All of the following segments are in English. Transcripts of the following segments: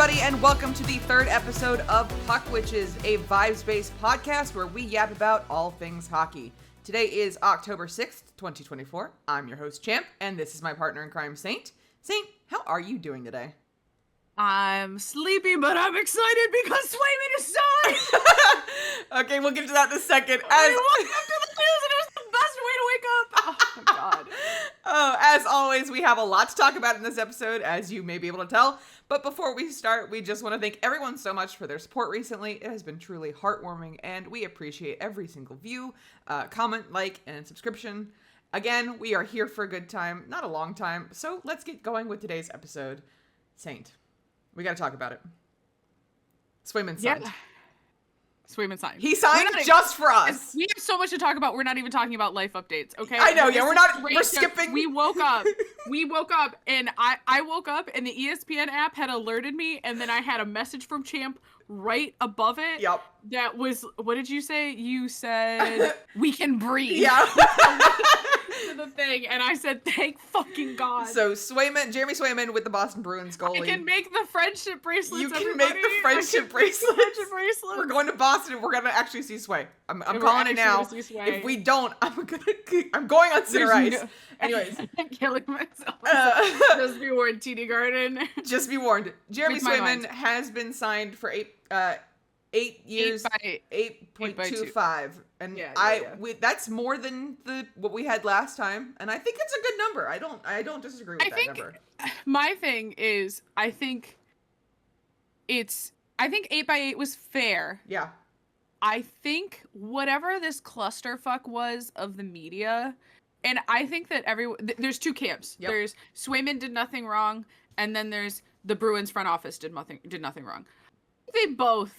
everybody, and welcome to the third episode of Puck Witches, a vibes-based podcast where we yap about all things hockey. Today is October 6th, 2024. I'm your host, Champ, and this is my partner in crime, Saint. Saint, how are you doing today? I'm sleepy, but I'm excited because Swayman is signed! Okay, we'll get to that in a second. I woke up to the news and it was the best way to wake up! Oh my god. Oh, as always, we have a lot to talk about in this episode, as you may be able to tell. But before we start, we just want to thank everyone so much for their support recently. It has been truly heartwarming, and we appreciate every single view, comment, like, and subscription. Again, we are here for a good time, not a long time. So let's get going with today's episode. Saint, we got to talk about it. Swayman signed. Yeah. Swayman signed. He signed just for us. We have so much to talk about. We're not even talking about life updates, okay? I know, yeah, we're skipping. We woke up, and I woke up, and the ESPN app had alerted me, and then I had a message from Champ right above it. Yep. That was, what did you say? You said, we can breathe. Yeah. The thing, and I said, thank fucking God. So Jeremy Swayman with the Boston Bruins goalie. I can make the friendship bracelets. You can everybody. make the friendship bracelets. We're going to Boston. We're gonna actually see Sway. I'm calling it now. If we don't, I'm going on center ice. Anyways, I'm killing myself. Just be warned, TD Garden. Just be warned. Jeremy Swayman has been signed for 8 years, 8.25, and that's more than what we had last time, and I think it's a good number. I don't disagree with that number. My thing is, I think 8x8 was fair. Yeah. I think whatever this clusterfuck was of the media, and I think that there's two camps. Yep. There's Swayman did nothing wrong, and then there's the Bruins front office did nothing wrong. They both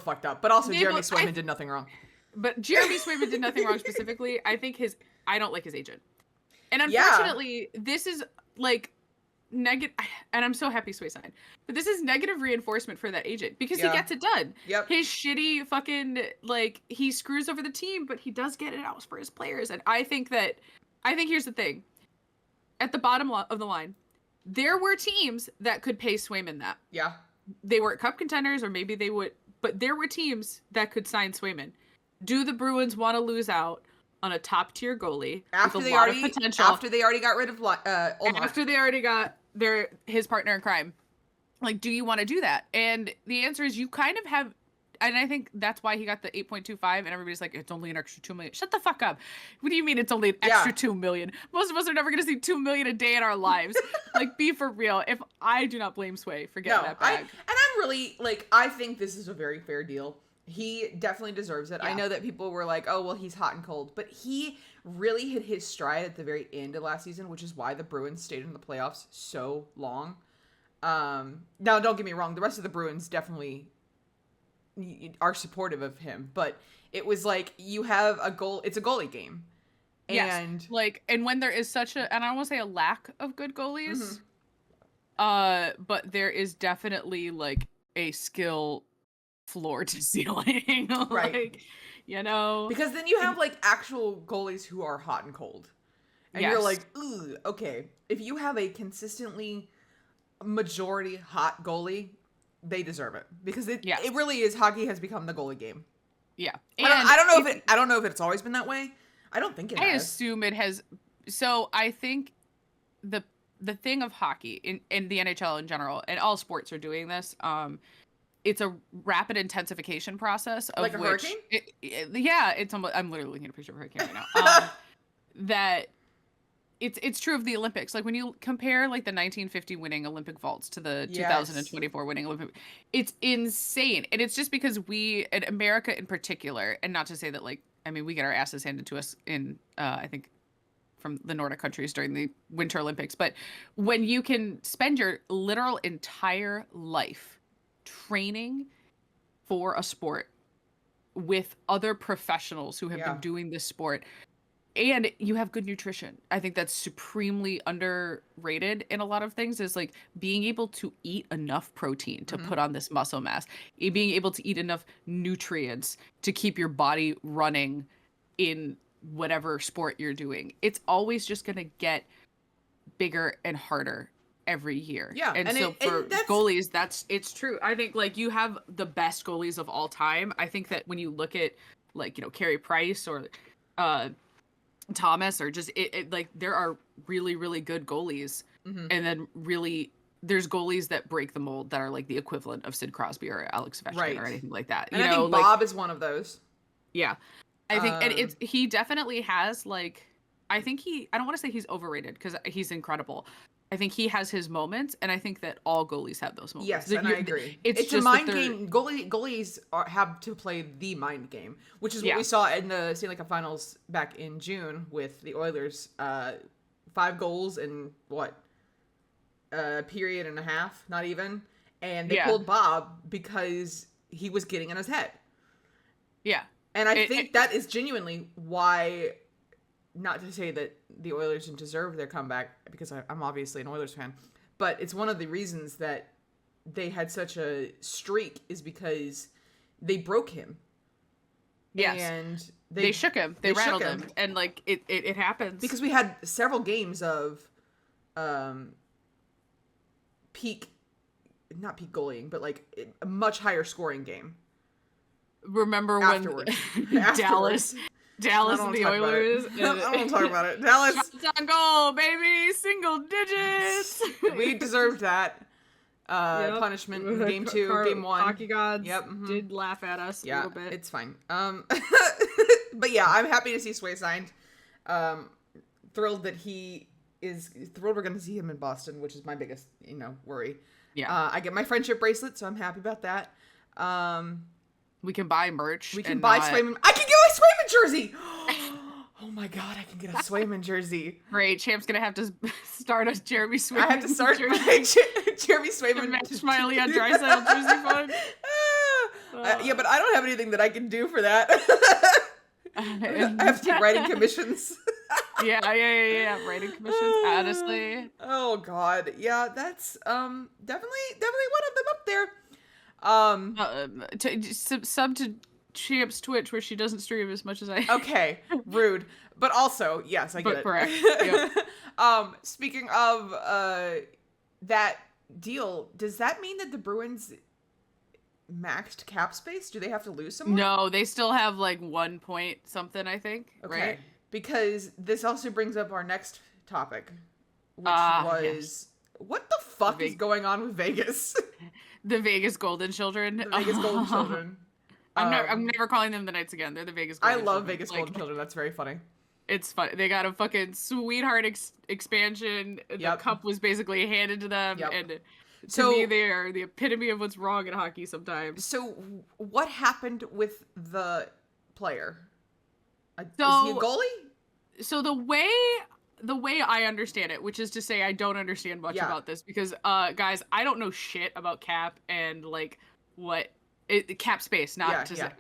fucked up, but also Jeremy Swayman did nothing wrong. But Jeremy Swayman did nothing wrong specifically. I think I don't like his agent. And unfortunately, this is like negative, and I'm so happy Sway signed. But this is negative reinforcement for that agent because he gets it done. Yep. His shitty fucking, he screws over the team, but he does get it out for his players. And I think here's the thing. At the bottom of the line, there were teams that could pay Swayman that. Yeah. They weren't cup contenders, or maybe they would, but there were teams that could sign Swayman. Do the Bruins want to lose out on a top tier goalie with a lot of potential? After they already got rid of Olmark. After they already got his partner in crime. Like, do you want to do that? And the answer is you kind of have, and I think that's why he got the 8.25, and everybody's like, it's only an extra $2 million. Shut the fuck up. What do you mean it's only an extra $2 million? Most of us are never going to see $2 million a day in our lives. Like, be for real. If I do not blame Sway for getting that bag. I'm really, I think this is a very fair deal. He definitely deserves it. Yeah. I know that people were like, oh, well, he's hot and cold. But he really hit his stride at the very end of last season, which is why the Bruins stayed in the playoffs so long. Now, don't get me wrong. The rest of the Bruins definitely are supportive of him. But it was like, you have a goal. It's a goalie game. And yes. And when there is such and I don't want to say a lack of good goalies, but there is definitely, a skill floor to ceiling. Right. Because then you have actual goalies who are hot and cold, and you're like, ooh, okay, if you have a consistently majority hot goalie, they deserve it, because it really is. Hockey has become the goalie game. And I don't know if it's always been that way. I don't think it has. I assume it has. So I think the thing of hockey in the NHL in general, and all sports are doing this, it's a rapid intensification process of like a hurricane. I'm literally looking at a picture of a hurricane right now. That it's true of the Olympics. Like when you compare the 1950 winning Olympic vaults to the 2024 winning Olympic, it's insane. And it's just because we, in America in particular, and not to say that we get our asses handed to us in I think from the Nordic countries during the Winter Olympics, but when you can spend your literal entire life training for a sport with other professionals who have been doing this sport, and you have good nutrition. I think that's supremely underrated in a lot of things, is being able to eat enough protein to put on this muscle mass, being able to eat enough nutrients to keep your body running in whatever sport you're doing. It's always just going to get bigger and harder. every year. Yeah, And so for goalies, it's true. I think like you have the best goalies of all time. I think that when you look at like, you know, Carey Price or Thomas or just like there are really, really good goalies. And then really there's goalies that break the mold that are like the equivalent of Sid Crosby or Alex Ovechkin or anything like that. And I think Bob is one of those. Yeah. I think and he definitely has like I don't want to say he's overrated because he's incredible. I think he has his moments, and I think that all goalies have those moments. Yes, and I agree. It's just a mind game. Goalies have to play the mind game, which is what we saw in the Stanley Cup Finals back in June with the Oilers. 5 goals in a period and a half, not even. And they pulled Bob because he was getting in his head. Yeah. And I think that is genuinely why, not to say that the Oilers didn't deserve their comeback, because I'm obviously an Oilers fan, but it's one of the reasons that they had such a streak is because they broke him. Yes. And they shook him. They rattled him. And like it happens. Because we had several games of not peak goaling, but like a much higher scoring game. Remember when Dallas and the Oilers. I don't want to talk about it. Dallas. Shots on goal, baby. Single digits. We deserved that punishment. Game 2, game 1. Hockey gods did laugh at us a little bit. It's fine. But yeah, I'm happy to see Sway signed. Thrilled that thrilled we're going to see him in Boston, which is my biggest, worry. Yeah. I get my friendship bracelet, so I'm happy about that. We can buy merch. We can buy Swayman. I can get my Swayman jersey. Oh my god, I can get a Swayman jersey. Great. Champ's gonna have to start a Jeremy Swayman. I have to start my Jeremy Swayman. Match my Leon Draisaitl jersey fund. Yeah, but I don't have anything that I can do for that. I have to take writing commissions. Yeah. Writing commissions, honestly. Oh god, yeah, that's definitely one of them up there. Sub to Champ's Twitch where she doesn't stream as much as I. Okay, rude, but also yes, I get it. Correct. Yep. Speaking of that deal, does that mean that the Bruins maxed cap space? Do they have to lose someone? No, they still have like 1 point something, I think. Okay. Right? Because this also brings up our next topic, which was what the fuck is going on with Vegas? The Vegas Golden Children. The Vegas Golden Children. I'm never calling them the Knights again. They're the Vegas Golden Children. I love Vegas Golden Children. That's very funny. It's fun. They got a fucking sweetheart expansion. The cup was basically handed to them. And to me, they are the epitome of what's wrong in hockey sometimes. So what happened with the player? Is he a goalie? So the way I understand it, which is to say I don't understand much about this because, guys, I don't know shit about cap and like cap space, say,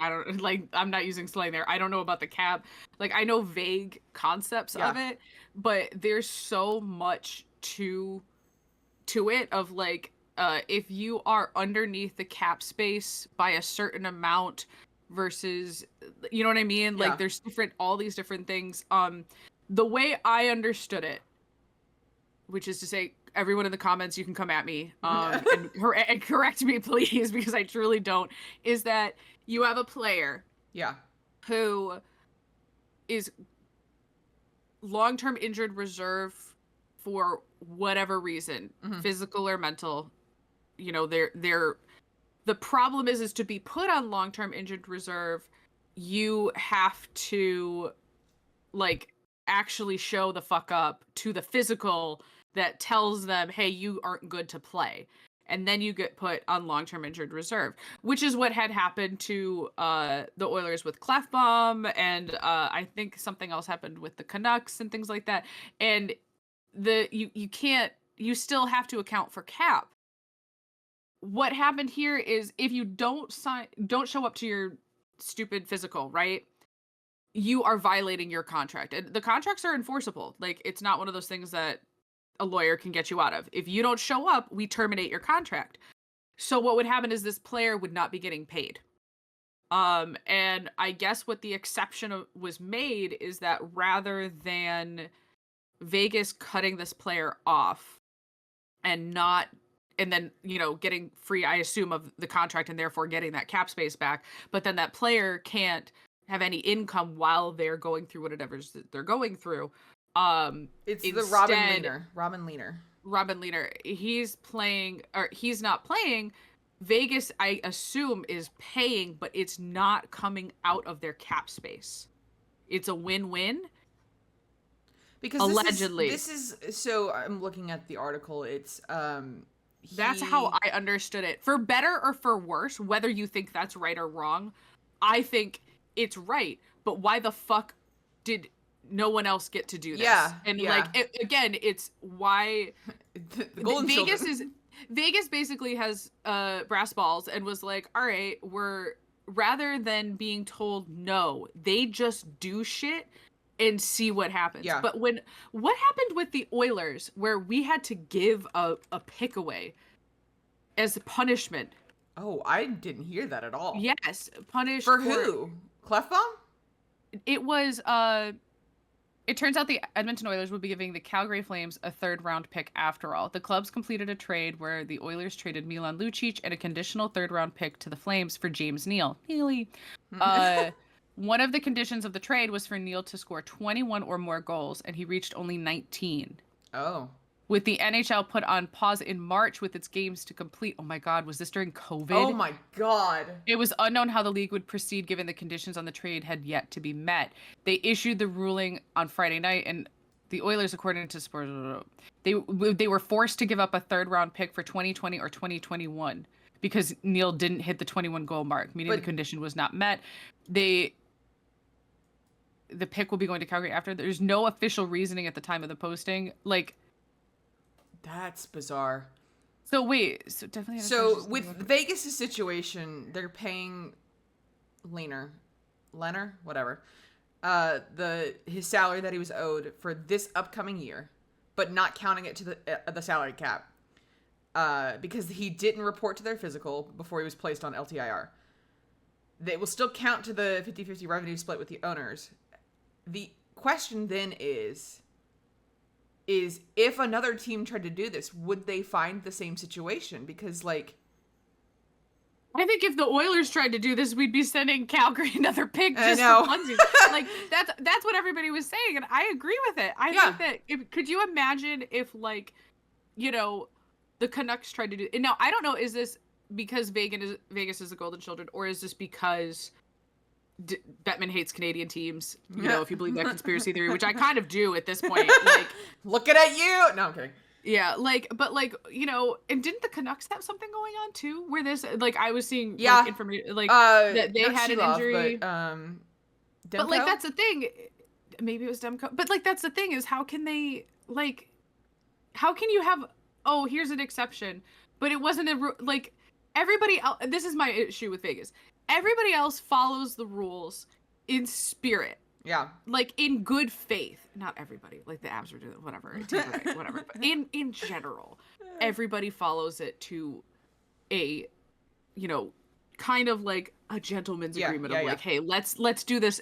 I don't like, I'm not using slang there. I don't know about the cap. Like I know vague concepts of it, but there's so much to it of like, if you are underneath the cap space by a certain amount versus, you know what I mean? Like there's all these different things. The way I understood it, which is to say, everyone in the comments, you can come at me and correct me, please, because I truly don't, is that you have a player who is long-term injured reserve for whatever reason, physical or mental. You know, the problem is to be put on long-term injured reserve, you have to, like, actually show the fuck up to the physical that tells them, hey, you aren't good to play. And then you get put on long-term injured reserve, which is what had happened to the Oilers with Clefbaum, and I think something else happened with the Canucks and things like that. And you still have to account for cap. What happened here is if you don't show up to your stupid physical, right? You are violating your contract. And the contracts are enforceable. Like, it's not one of those things that a lawyer can get you out of. If you don't show up, we terminate your contract. So what would happen is this player would not be getting paid. And I guess what the exception was made is that rather than Vegas cutting this player off, and then, getting free, I assume, of the contract and therefore getting that cap space back. But then that player can't have any income while they're going through whatever they're going through. It's instead, the Robin Leaner. Robin Leaner. He's not playing. Vegas, I assume, is paying, but it's not coming out of their cap space. It's a win-win. Because allegedly, so I'm looking at the article. It's that's how I understood it. For better or for worse, whether you think that's right or wrong, I think it's right. But why the fuck did no one else get to do this? Yeah, and again, it's why the Golden Children. Vegas basically has brass balls and was like, all right, rather than being told no, they just do shit and see what happens. Yeah. But what happened with the Oilers where we had to give a pick away as punishment? Oh, I didn't hear that at all. Yes, punished for who? Clefbaum? It was it turns out the Edmonton Oilers would be giving the Calgary Flames a 3rd-round pick after all. The clubs completed a trade where the Oilers traded Milan Lucic and a conditional 3rd-round pick to the Flames for James Neal. One of the conditions of the trade was for Neal to score 21 or more goals, and he reached only 19. Oh. With the NHL put on pause in March with its games to complete. Oh my God, was this during COVID? Oh my God. It was unknown how the league would proceed given the conditions on the trade had yet to be met. They issued the ruling on Friday night, and the Oilers, according to Sports, they were forced to give up a 3rd-round pick for 2020 or 2021 because Neal didn't hit the 21 goal mark, meaning the condition was not met. The pick will be going to Calgary after. There's no official reasoning at the time of the posting. That's bizarre. So wait, so definitely. So with Vegas' situation, they're paying Leonard, whatever, his salary that he was owed for this upcoming year, but not counting it to the salary cap, because he didn't report to their physical before he was placed on LTIR. They will still count to the 50-50 revenue split with the owners. The question then is if another team tried to do this, would they find the same situation? Because, I think if the Oilers tried to do this, we'd be sending Calgary another pick just for funsies. That's what everybody was saying, and I agree with it. I think that could you imagine if, the Canucks tried to do it? Now, I don't know, is this because Vegas is the Golden Children, or is this because Bettman hates Canadian teams, if you believe that conspiracy theory, which I kind of do at this point. Looking at you. No, I'm kidding. Yeah, and didn't the Canucks have something going on too? Where this, I was seeing information, that they had an injury. But that's the thing. Maybe it was Demko. But that's the thing is, how can they how can you have? Oh, here's an exception, but it wasn't everybody else. This is my issue with Vegas. Everybody else follows the rules in spirit. Yeah. In good faith. Not everybody. The Avs are doing whatever. Whatever. But in general, everybody follows it to a, kind of a gentleman's agreement of hey, let's do this.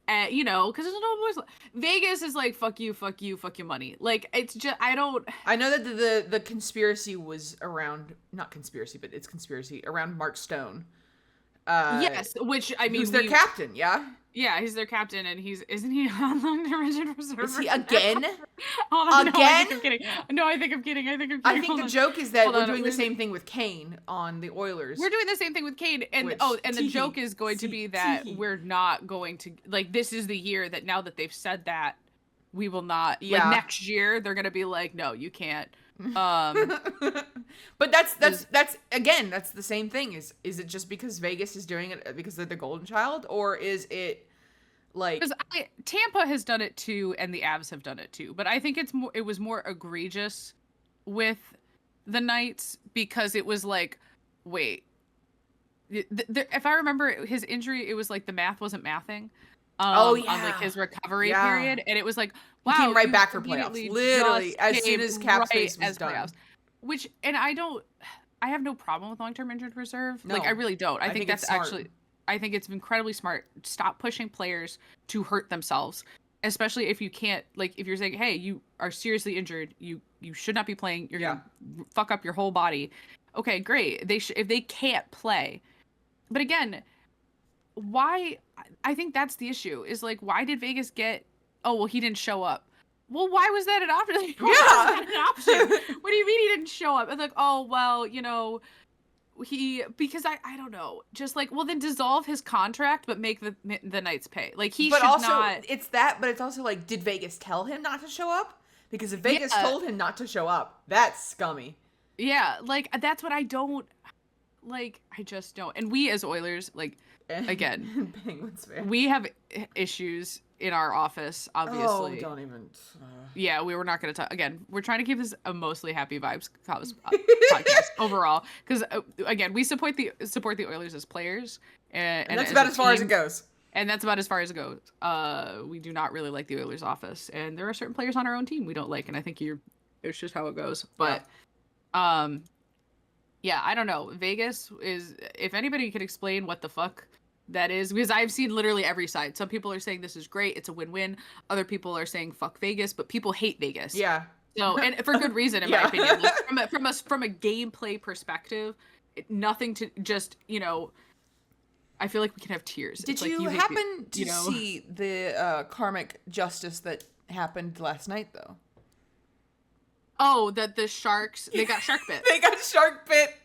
Because there's no more. Vegas is fuck you, fuck your money. It's just I know that the conspiracy was around, not conspiracy, but it's conspiracy around Mark Stone. Yes, which I mean, who's their captain? Yeah, he's their captain, and isn't he on long-term injured reserve? Is he again? Hold on, again? No, I think I'm kidding. No, I think I'm kidding. I think the joke is that we're doing the same thing with Kane on the Oilers. We're doing the same thing with Kane, and the joke is going to be that we're not going to this is the year that now that they've said that we will not. Next year they're gonna be no, you can't. But that's again, that's the same thing. Is it just because Vegas is doing it because they're the golden child, or is it because Tampa has done it too and the Avs have done it too, but I think it was more egregious with the Knights because it was wait, if I remember his injury, it was the math wasn't mathing. On his recovery period, and it was wow, he came right back for playoffs, literally as soon as cap space was done. Playoffs. Which, and I have no problem with long-term injured reserve. No, I really don't. I think that's actually, I think it's incredibly smart. Stop pushing players to hurt themselves. especially if you can't, like, if you're saying, hey, you are seriously injured, you should not be playing, you're gonna fuck up your whole body. Okay, great. If they can't play. But again, why? I think that's the issue, is like, why did Vegas get, oh, well, he didn't show up. Well, why was that an option? An option. What do you mean he didn't show up? It's like, oh, well, you know, because I don't know, just like, well, then dissolve his contract, but make the Knights pay. Like, he should also, not. It's that, but it's also like, did Vegas tell him not to show up? Because if Vegas told him not to show up, that's scummy. Yeah, like, that's what I don't, like, I just don't. And we as Oilers, like, again, Penguins fan, we have issues in our office, obviously. Oh, don't even. Yeah, we were not going to talk. Again, we're trying to keep this a mostly happy vibes podcast overall. Because, again, we support the Oilers as players. And that's about as far as it goes. And that's about as far as it goes. We do not really like the Oilers office. And there are certain players on our own team we don't like. And I think it's just how it goes. But, yeah, I don't know. Vegas is, if anybody could explain what the fuck that is, because I've seen literally every side. Some people are saying this is great, it's a win-win. Other people are saying fuck Vegas, but people hate Vegas. Yeah. So, and for good reason, in my opinion. Like, from a gameplay perspective, nothing to just, you know, I feel like we can have tears. Did you happen to see the karmic justice that happened last night, though? Oh, that the Sharks, they got shark bit. They got shark bit.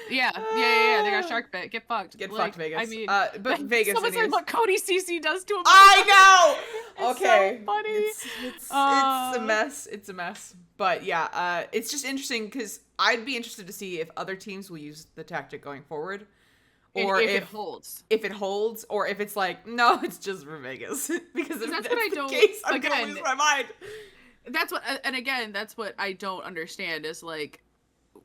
Yeah. They got shark bit. Get fucked. Get fucked, Vegas. I mean, but Vegas. Someone said what Cody CC does to him. I know. It's okay. So funny. It's a mess. It's a mess. But yeah, it's just interesting because I'd be interested to see if other teams will use the tactic going forward, or if it holds. If it holds, or if it's like, no, it's just for Vegas. Because if that's what I don't. Case, I'm gonna lose my mind. That's what, and again, that's what I don't understand is like,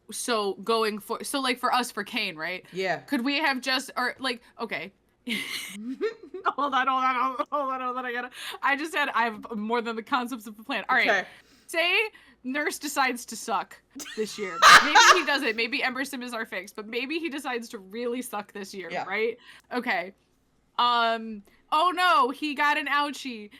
so going for, so like for us, for Kane, right? Yeah. Could we have just, or like, okay. hold on. I have more than the concepts of the plan. All right. Say Nurse decides to suck this year. Maybe he doesn't. Maybe Emerson is our fix, but maybe he decides to really suck this year, right? Okay. Oh no, he got an ouchie.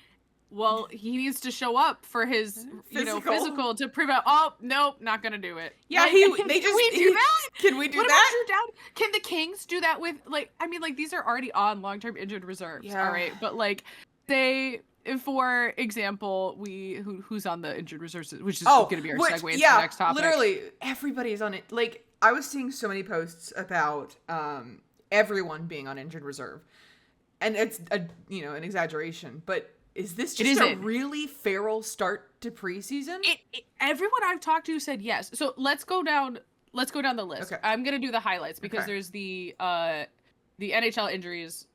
Well, he needs to show up for his, physical to prevent. Oh, nope, not gonna do it. Yeah, like, can we do that? Can we do that? Can the Kings do that with, like, I mean, like, these are already on long-term injured reserves, all right? But, like, for example, who's on the injured reserves, which is gonna be our segue into the next topic. Literally, everybody is on it. Like, I was seeing so many posts about everyone being on injured reserve. And it's, an exaggeration, but is this just a really feral start to preseason? Everyone I've talked to said yes. So let's go down the list. Okay. I'm gonna do the highlights because there's the NHL injuries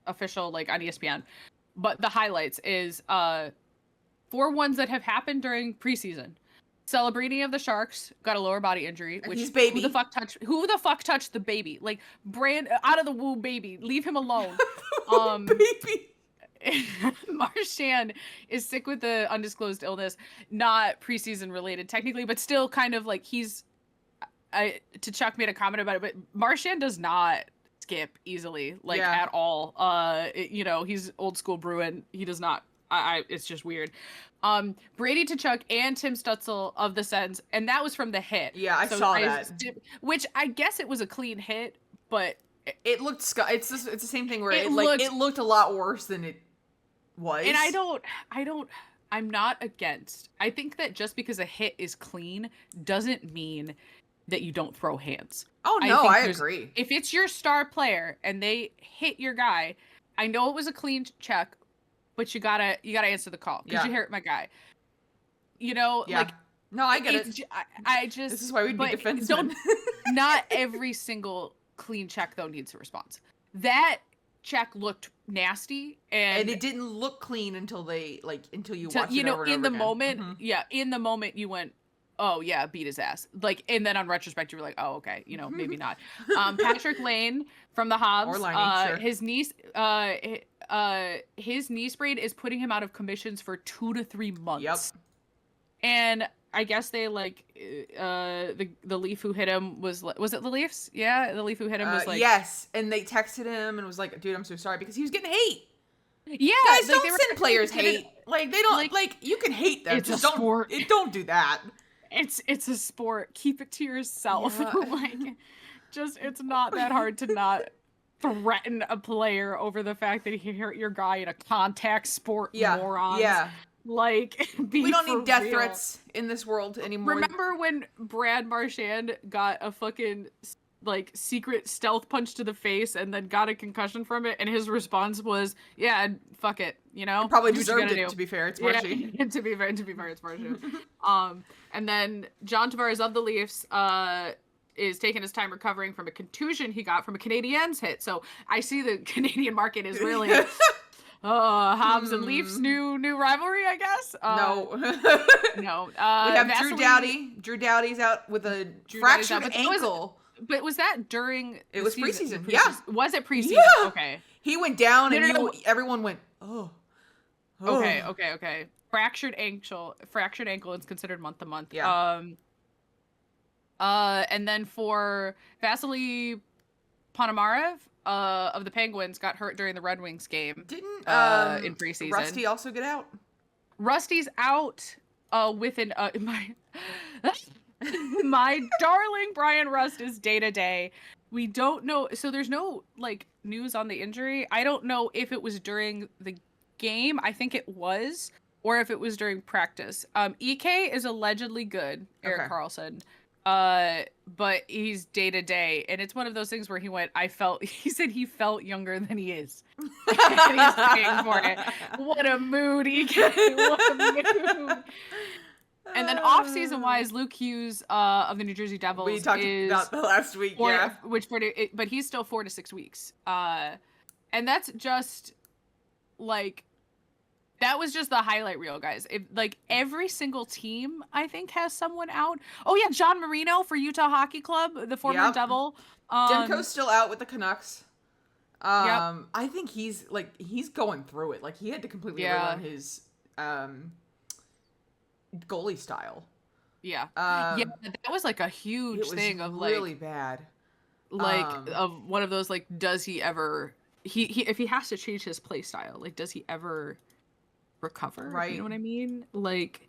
official, like, on ESPN. But the highlights is 4 ones that have happened during preseason. Celebrini of the Sharks got a lower body injury, which his baby. Who the fuck touched the baby? Like, out of the womb baby. Leave him alone. Baby. Marchand is sick with the undisclosed illness, not preseason related technically, but still kind of like Chuck made a comment about it, but Marchand does not skip easily, like, at all. He's old school Bruin. He does not. It's just weird. Brady Tkachuk and Tim Stutzel of the Sens, and that was from the hit. Yeah, I saw that. Which I guess it was a clean hit, but it looked. It's the same thing where it looked a lot worse than it was. And I'm not against. I think that just because a hit is clean doesn't mean that you don't throw hands. Oh no, I agree. If it's your star player and they hit your guy, I know it was a clean check, but you gotta answer the call because you hurt my guy. Like, no, I get it. I just, this is why we'd be defensemen. Not every single clean check though needs a response. That check looked nasty, and it didn't look clean until you watch it over and in the over moment. Mm-hmm. Yeah, in the moment you went, oh yeah, beat his ass. Like, and then on retrospect you were like, oh okay, maybe not. Patrick Lane from the Habs, or Liney, sure. his knee sprain is putting him out of commissions for 2 to 3 months. Yep. And I guess they the Leaf who hit him was it the Leafs? Yeah, the Leaf who hit him was like, yes, and they texted him and was like, dude, I'm so sorry, because he was getting hate. Yeah, guys, don't send players hate. Like they don't like you can hate them. It's Just a sport. don't do that. It's a sport. Keep it to yourself. Yeah. Like, just it's not that hard to not threaten a player over the fact that he hurt your guy in a contact sport. Morons. Yeah. Like, we don't need death threats in this world anymore. Remember when Brad Marchand got a fucking like secret stealth punch to the face and then got a concussion from it, and his response was, "Yeah, fuck it," you know. He probably deserved it. To be fair, it's Marshy. Yeah, to be fair, it's Marshy. And then John Tavares of the Leafs is taking his time recovering from a contusion he got from a Canadiens hit. So I see the Canadian market is really Habs and Leafs new rivalry, I guess. No. No. We have Drew Doughty. Drew Doughty's out with a fractured ankle. But was that during? It was preseason. Yeah. Was it preseason? Yeah. Okay. He went down, and everyone went, oh. Okay. Fractured ankle is considered month to month. Yeah. And then for Vasily Ponomarev of the Penguins got hurt during the Red Wings game. Didn't in preseason. Rusty also get out? Rusty's out with an my darling Brian Rust is day to day. We don't know, so there's no like news on the injury. I don't know if it was during the game. I think it was, or if it was during practice. EK is allegedly good, Erik Karlsson. But he's day to day, and it's one of those things where he said he felt younger than he is. And he's paying for it. What a mood, EK. What a mood. And then off-season wise, Luke Hughes of the New Jersey Devils. We talked about the last week, but he's still 4 to 6 weeks. And that's just like, that was just the highlight reel, guys. Like every single team, I think, has someone out. Oh yeah, John Marino for Utah Hockey Club, the former Devil. Demko's still out with the Canucks. Yep. I think he's going through it. Like he had to completely relearn his goalie style. Yeah. That was like a huge thing of like really bad. Like of one of those like, does he ever he if he has to change his play style, like does he ever recover? Right. You know what I mean? Like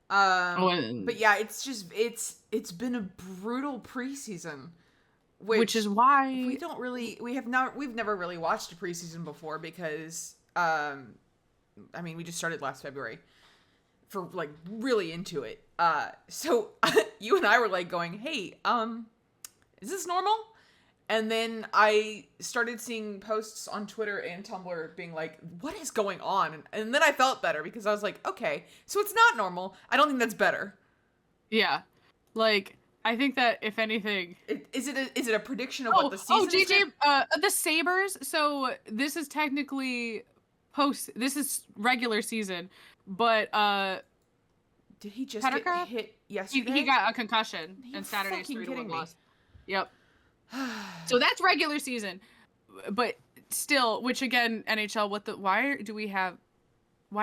but yeah, it's been a brutal preseason. Which is why we've never really watched a preseason before because we just started last February for like really into it. So you and I were like going, hey, is this normal? And then I started seeing posts on Twitter and Tumblr being like, what is going on? And then I felt better because I was like, okay, so it's not normal. I don't think that's better. Yeah. Like, I think that if anything, is it a prediction of what the season is? JJ, the Sabres. So this is technically this is regular season, but did he just get hit yesterday? He got a concussion in Saturday's 3-1 loss. Yep. So that's regular season, but still, which again, NHL, why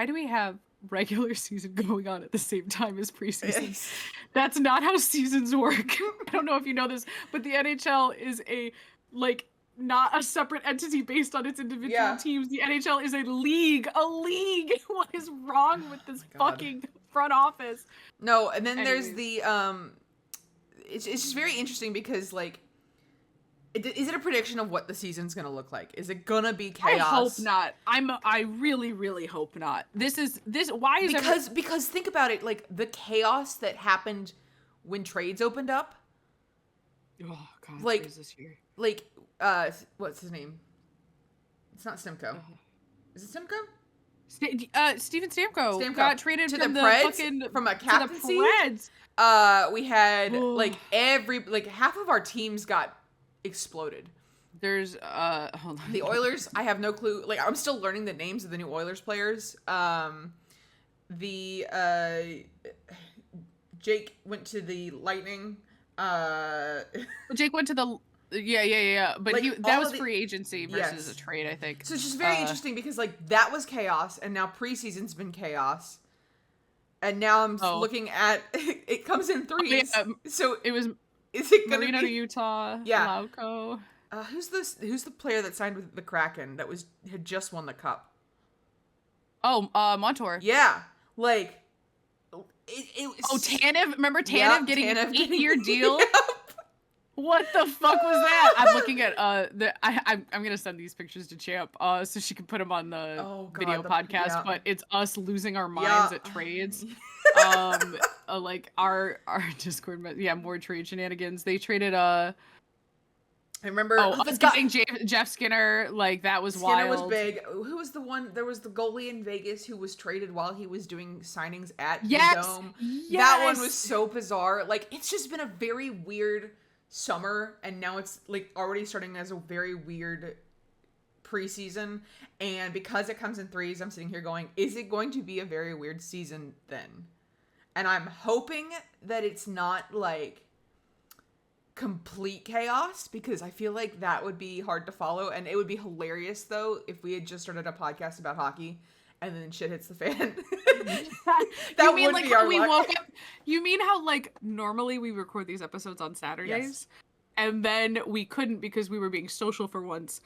do we have regular season going on at the same time as preseason? Yes. That's not how seasons work. I don't know if you know this, but the NHL is not a separate entity based on its individual teams. The NHL is a league. What is wrong with this fucking front office? No, and then there's the it's just very interesting because like, is it a prediction of what the season's gonna look like? Is it gonna be chaos? I hope not. I really, really hope not. Why is because think about it, like the chaos that happened when trades opened up. Oh god, like this year. Like what's his name? It's not Stemco. Is it Stemco? Steven Stamkos got traded to from the Preds, from a captaincy. To the Preds. We had half of our teams got exploded. There's hold on. The Oilers, I have no clue. Like I'm still learning the names of the new Oilers players. Jake went to the Lightning. Jake went to the but like, that was free agency versus a trade, I think. So it's just very interesting because like that was chaos, and now preseason's been chaos, and now I'm looking at it comes in threes. So it was. Is it going to be Utah? Yeah. Lauco. Who's the player that signed with the Kraken that had just won the cup? Oh, Montour. Yeah, like it was. Oh, Tanev. Remember Tanev getting an 8-year deal? Yep. What the fuck was that? I'm looking at I'm gonna send these pictures to Champ so she can put them on the video podcast. But it's us losing our minds at trades. Like our Discord, more trade shenanigans. They traded I remember us getting Jeff Skinner, like that was wild. Skinner was big. Who was the one? There was the goalie in Vegas who was traded while he was doing signings at the Dome. Yes. That one was so bizarre. Like, it's just been a very weird summer, and now it's like already starting as a very weird preseason. And because it comes in threes, I'm sitting here going, is it going to be a very weird season then? And I'm hoping that it's not like complete chaos, because I feel like that would be hard to follow, and it would be hilarious though if we had just started a podcast about hockey and then shit hits the fan. You mean like how we woke up? You mean how like normally we record these episodes on Saturdays? Yes. And then we couldn't because we were being social for once.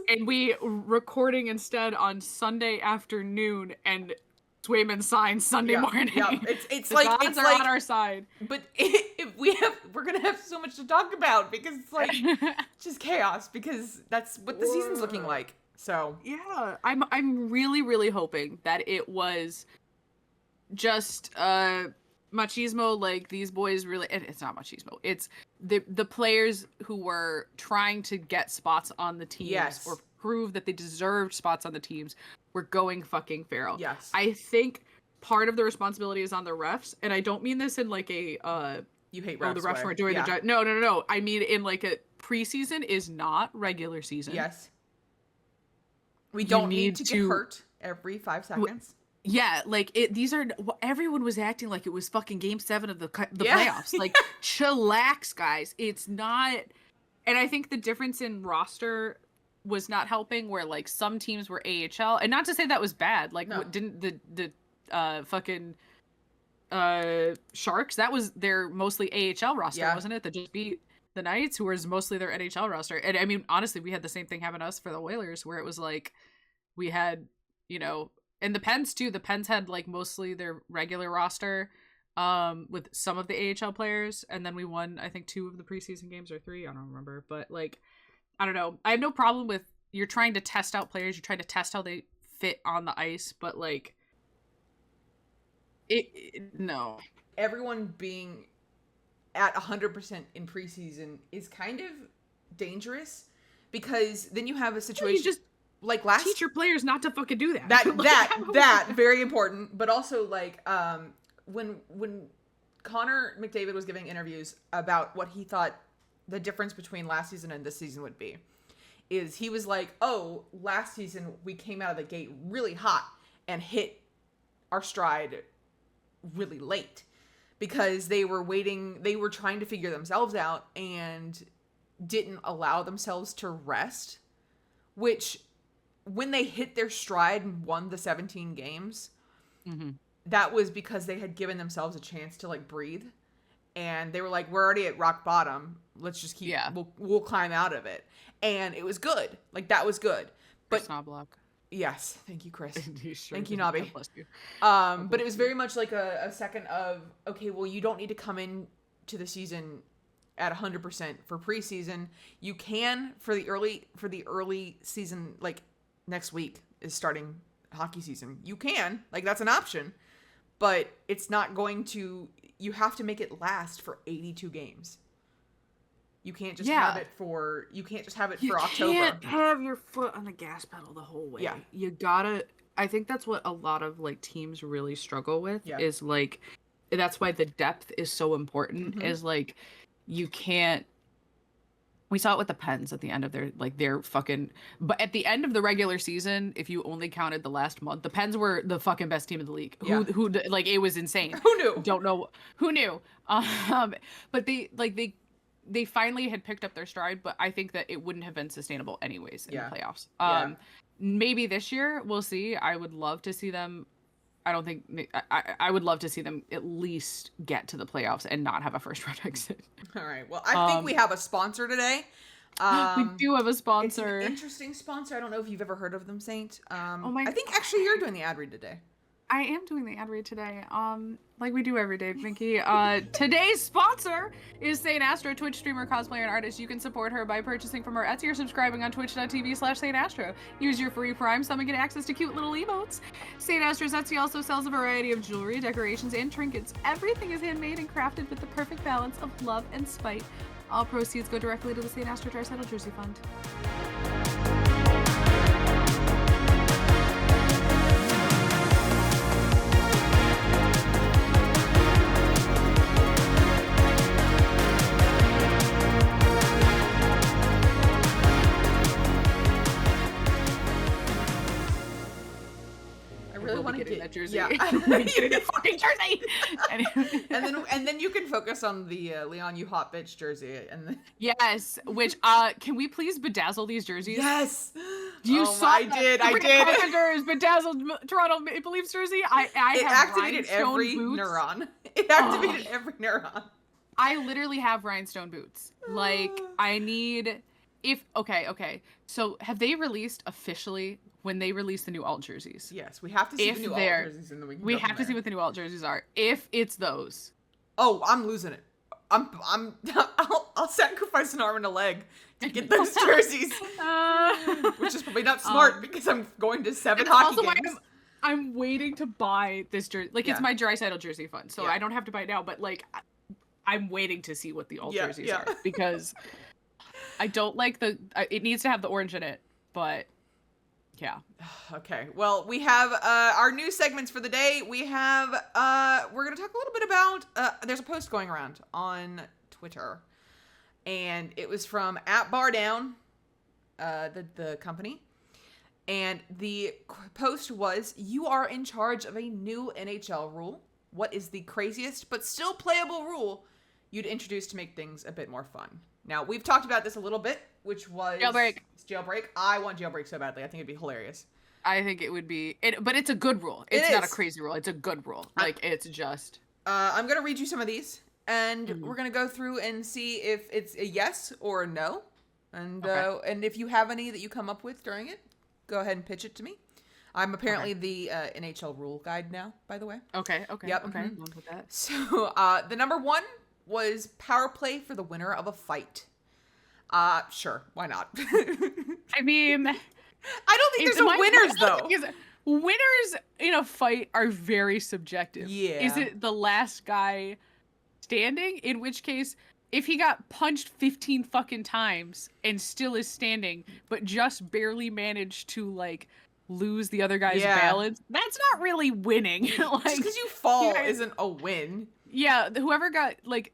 And we recording instead on Sunday afternoon, and Swayman signed Sunday morning. Yeah, it's the like gods it's are like on our side. But we're gonna have so much to talk about, because it's like just chaos, because that's what the season's looking like. So yeah, I'm really hoping that it was just machismo. Like these boys really, and it's not machismo. It's the players who were trying to get spots on the teams or prove that they deserved spots on the teams were going fucking feral. Yes. I think part of the responsibility is on the refs, and I don't mean this in like a you hate refs. The refs weren't doing their job. No. I mean in like a preseason is not regular season. Yes. We don't need to get hurt every 5 seconds. Yeah, like these are everyone was acting like it was fucking game 7 of the playoffs. Like chillax, guys. It's not. And I think the difference in roster was not helping, where like some teams were AHL, and not to say that was bad. Like didn't the fucking Sharks, that was their mostly AHL roster, wasn't it? That just beat the Knights, who was mostly their NHL roster. And I mean, honestly, we had the same thing happen to us for the Oilers, where it was like we had, and the Pens too. The Pens had like mostly their regular roster with some of the AHL players, and then we won I think 2 of the preseason games, or 3, I don't remember. But like, I don't know. I have no problem with you're trying to test out players, you're trying to test how they fit on the ice, but like no. Everyone being at 100% in preseason is kind of dangerous, because then you have a situation you just like last teach your players not to fucking do that. That very important, but also like when Connor McDavid was giving interviews about what he thought the difference between last season and this season would be, is he was like, oh, last season we came out of the gate really hot and hit our stride really late, because they were trying to figure themselves out and didn't allow themselves to rest, which when they hit their stride and won the 17 games, that was because they had given themselves a chance to like breathe, and they were like, we're already at rock bottom, let's just keep we'll climb out of it. And it was good. Like that was good. But Snoblock. Yes, thank you, Chris. Sure thank you, Nobby. Bless you. But it was very much like a second of, okay, well, you don't need to come in to the season at 100% for preseason. You can for the early season, like next week is starting hockey season. You can, like that's an option, but it's not going to. You have to make it last for 82 games. You can't just have it for. You can't just have it for October. You can't have your foot on the gas pedal the whole way. Yeah, you gotta. I think that's what a lot of like teams really struggle with. Is like, that's why the depth is so important. Is like, you can't. We saw it with the Pens at the end of their fucking. But at the end of the regular season, if you only counted the last month, the Pens were the fucking best team in the league. Who like it was insane. Who knew? Don't know who knew. But they finally had picked up their stride, but I think that it wouldn't have been sustainable anyways in the playoffs. Maybe this year we'll see. I would love to see them. I would love to see them at least get to the playoffs and not have a first round exit. All right. Well, I think we have a sponsor today. We do have a It's sponsor. an interesting sponsor. I don't know if you've ever heard of them, Saint. Oh my I think actually you're doing the ad read today. I am doing the ad read today, like we do every day, Pinky. Today's sponsor is Saint Astro, Twitch streamer, cosplayer, and artist. You can support her by purchasing from her Etsy or subscribing on twitch.tv/Saint Astro. Use your free Prime Sum and get access to cute little emotes. Saint Astro's Etsy also sells a variety of jewelry, decorations, and trinkets. Everything is handmade and crafted with the perfect balance of love and spite. All proceeds go directly to the Saint Astro Tricycle Jersey Fund. That jersey. Yeah, I'm getting a fucking jersey. and then you can focus on the Leon, you hot bitch jersey. And yes, which can we please bedazzle these jerseys? Yes. You saw I did. Contenders bedazzled Toronto Maple Leafs jersey. It activated every neuron. It activated every neuron. I literally have rhinestone boots. Like I need. Okay. So have they released officially? When they release the new alt jerseys. Yes, we have to see the new alt jerseys and then we have to see what the new alt jerseys are. If it's those. Oh, I'm losing it. I'll sacrifice an arm and a leg to get those jerseys. Which is probably not smart because I'm going to 7 hockey games. I'm waiting to buy this jersey. Like it's my Draisaitl jersey fund, so I don't have to buy it now, but like I'm waiting to see what the alt jerseys are because I don't like it needs to have the orange in it, but yeah. Okay. Well, we have our new segments for the day. We have we're going to talk a little bit about there's a post going around on Twitter. And it was from @bardown, the company. And the post was, "You are in charge of a new NHL rule. What is the craziest but still playable rule you'd introduce to make things a bit more fun?" Now, we've talked about this a little bit, which was Jailbreak. I want Jailbreak so badly. I think it'd be hilarious. I think it would be, but it's a good rule. It's not a crazy rule. It's a good rule. Like, it's just... I'm going to read you some of these, and we're going to go through and see if it's a yes or a no. And and if you have any that you come up with during it, go ahead and pitch it to me. I'm apparently the NHL rule guide now, by the way. Okay. Yep. Okay. With that. So, the number one was power play for the winner of a fight. Sure, why not? I mean, I don't think there's no winners though. Winners in a fight are very subjective. Yeah. Is it the last guy standing? In which case, if he got punched 15 fucking times and still is standing, but just barely managed to like lose the other guy's balance, that's not really winning. Like, just because you fall isn't a win. Yeah, whoever got like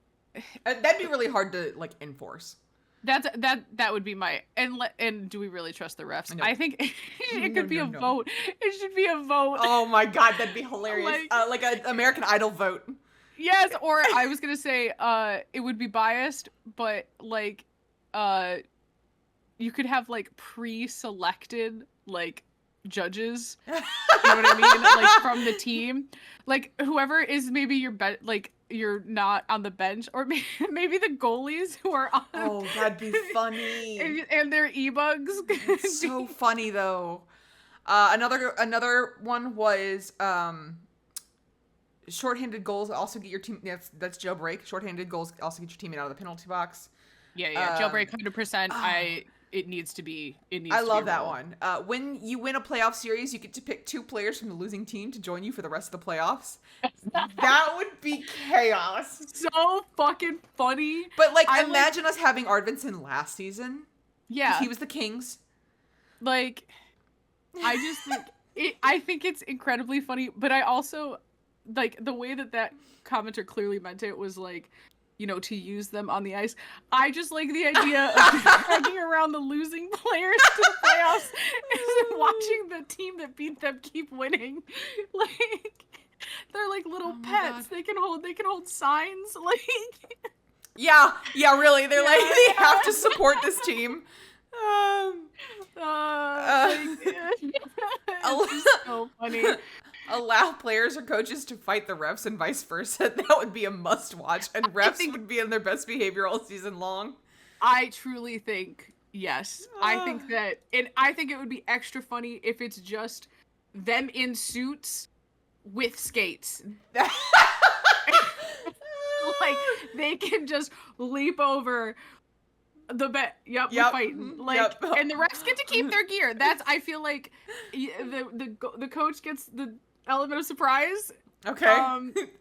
that'd be really hard to like enforce. That would be my and do we really trust the refs? I think it could be a vote. It should be a vote. Oh my god, that'd be hilarious. Like an American Idol vote. Yes, or I was gonna say it would be biased, but like you could have like pre-selected like judges. You know what I mean? Like from the team, like whoever is maybe your like you're not on the bench, or maybe the goalies who are on. Oh, that'd be funny. and their e-bugs. It's so funny though. Another one was shorthanded goals also get your team. That's jailbreak. Shorthanded goals also get your teammate out of the penalty box. Yeah. Jailbreak 100%. It needs to be. I love that one. When you win a playoff series, you get to pick 2 players from the losing team to join you for the rest of the playoffs. That would be chaos. So fucking funny. But like, imagine us having Arvidsson last season. Yeah, he was the Kings. Like, I just think I think it's incredibly funny. But I also like the way that commenter clearly meant it was like, you know, to use them on the ice. I just like the idea of dragging around the losing players to the playoffs and watching the team that beat them keep winning. Like, they're like little pets. God. They can hold signs. Like, yeah, really. They're like, they have to support this team. It's so funny. Allow players or coaches to fight the refs and vice versa. That would be a must watch, and refs would be in their best behavior all season long. I truly think yes. I think that, and I think it would be extra funny if it's just them in suits with skates. Like they can just leap over the bet. Yep, we're fighting. Like, and the refs get to keep their gear. That's, I feel like the coach gets the element of surprise. Okay.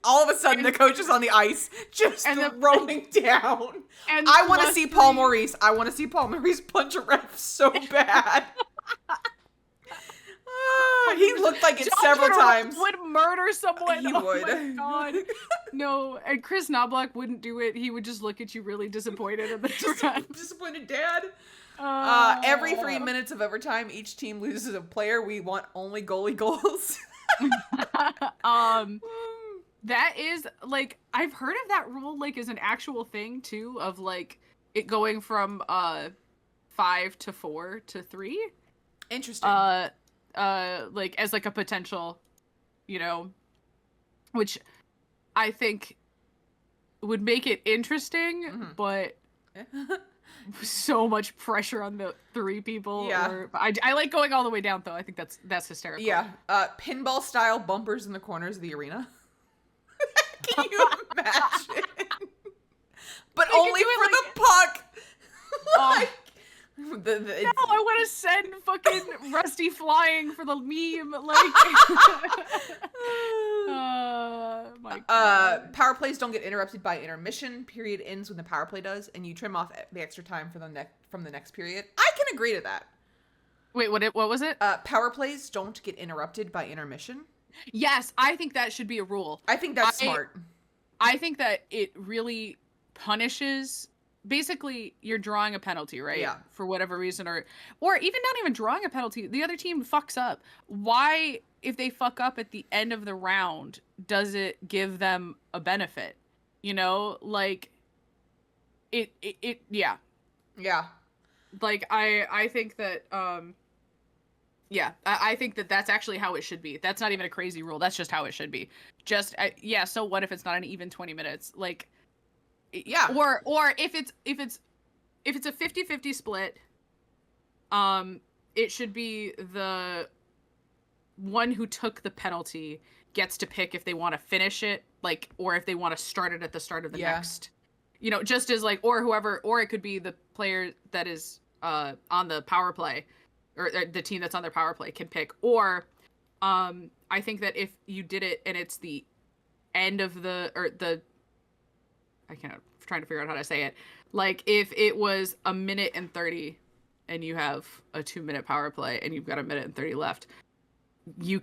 All of a sudden, the coach is on the ice, just rolling down. And I want to see Paul Maurice. I want to see Paul Maurice punch a ref so bad. He looked like it several times. Would murder someone. He would. My God. No, and Chris Knobloch wouldn't do it. He would just look at you really disappointed at the time. Disappointed dad. Every 3 minutes of overtime, each team loses a player. We want only goalie goals. That is, like, I've heard of that rule, like, as an actual thing too, of like it going from 5 to 4 to 3. Interesting. Like as like a potential, you know, which I think would make it interesting, but so much pressure on the 3 people. Yeah. I like going all the way down though. I think that's hysterical. Yeah. Pinball style bumpers in the corners of the arena. Can you imagine? But only for the puck. Like, no, I want to send fucking Rusty flying for the meme. Like, my God. Power plays don't get interrupted by intermission. Period ends when the power play does, and you trim off the extra time for from the next period. I can agree to that. Wait, what was it? Power plays don't get interrupted by intermission. Yes, I think that should be a rule. I think that's smart. I think that it really punishes. Basically, you're drawing a penalty, right? Yeah. For whatever reason, or even not even drawing a penalty. The other team fucks up. Why, if they fuck up at the end of the round, does it give them a benefit? You know, like it yeah. Yeah. Like I think that yeah, I think that that's actually how it should be. That's not even a crazy rule. That's just how it should be. Just yeah. So what if it's not an even 20 minutes? Like. Yeah. Or if it's a 50-50 split, it should be the one who took the penalty gets to pick if they want to finish it, like, or if they want to start it at the start of the next. You know, just as like, or whoever, or it could be the player that is on the power play, or the team that's on their power play can pick. Or I think that if you did it and it's the end of I'm trying to figure out how to say it. Like, if it was 1:30 and you have a 2-minute power play and you've got 1:30 left, you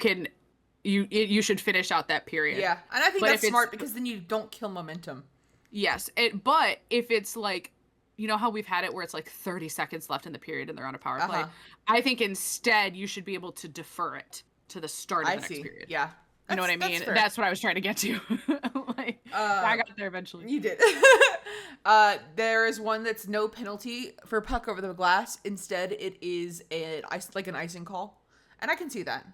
should finish out that period. Yeah, and I think that's smart because then you don't kill momentum. Yes, but if it's like, you know how we've had it where it's like 30 seconds left in the period and they're on a power play? I think instead you should be able to defer it to the start of the next period. Yeah. You know what I mean? That's what I was trying to get to. Like, I got there eventually. You did. There is one that's no penalty for puck over the glass. Instead, it is like an icing call, and I can see that.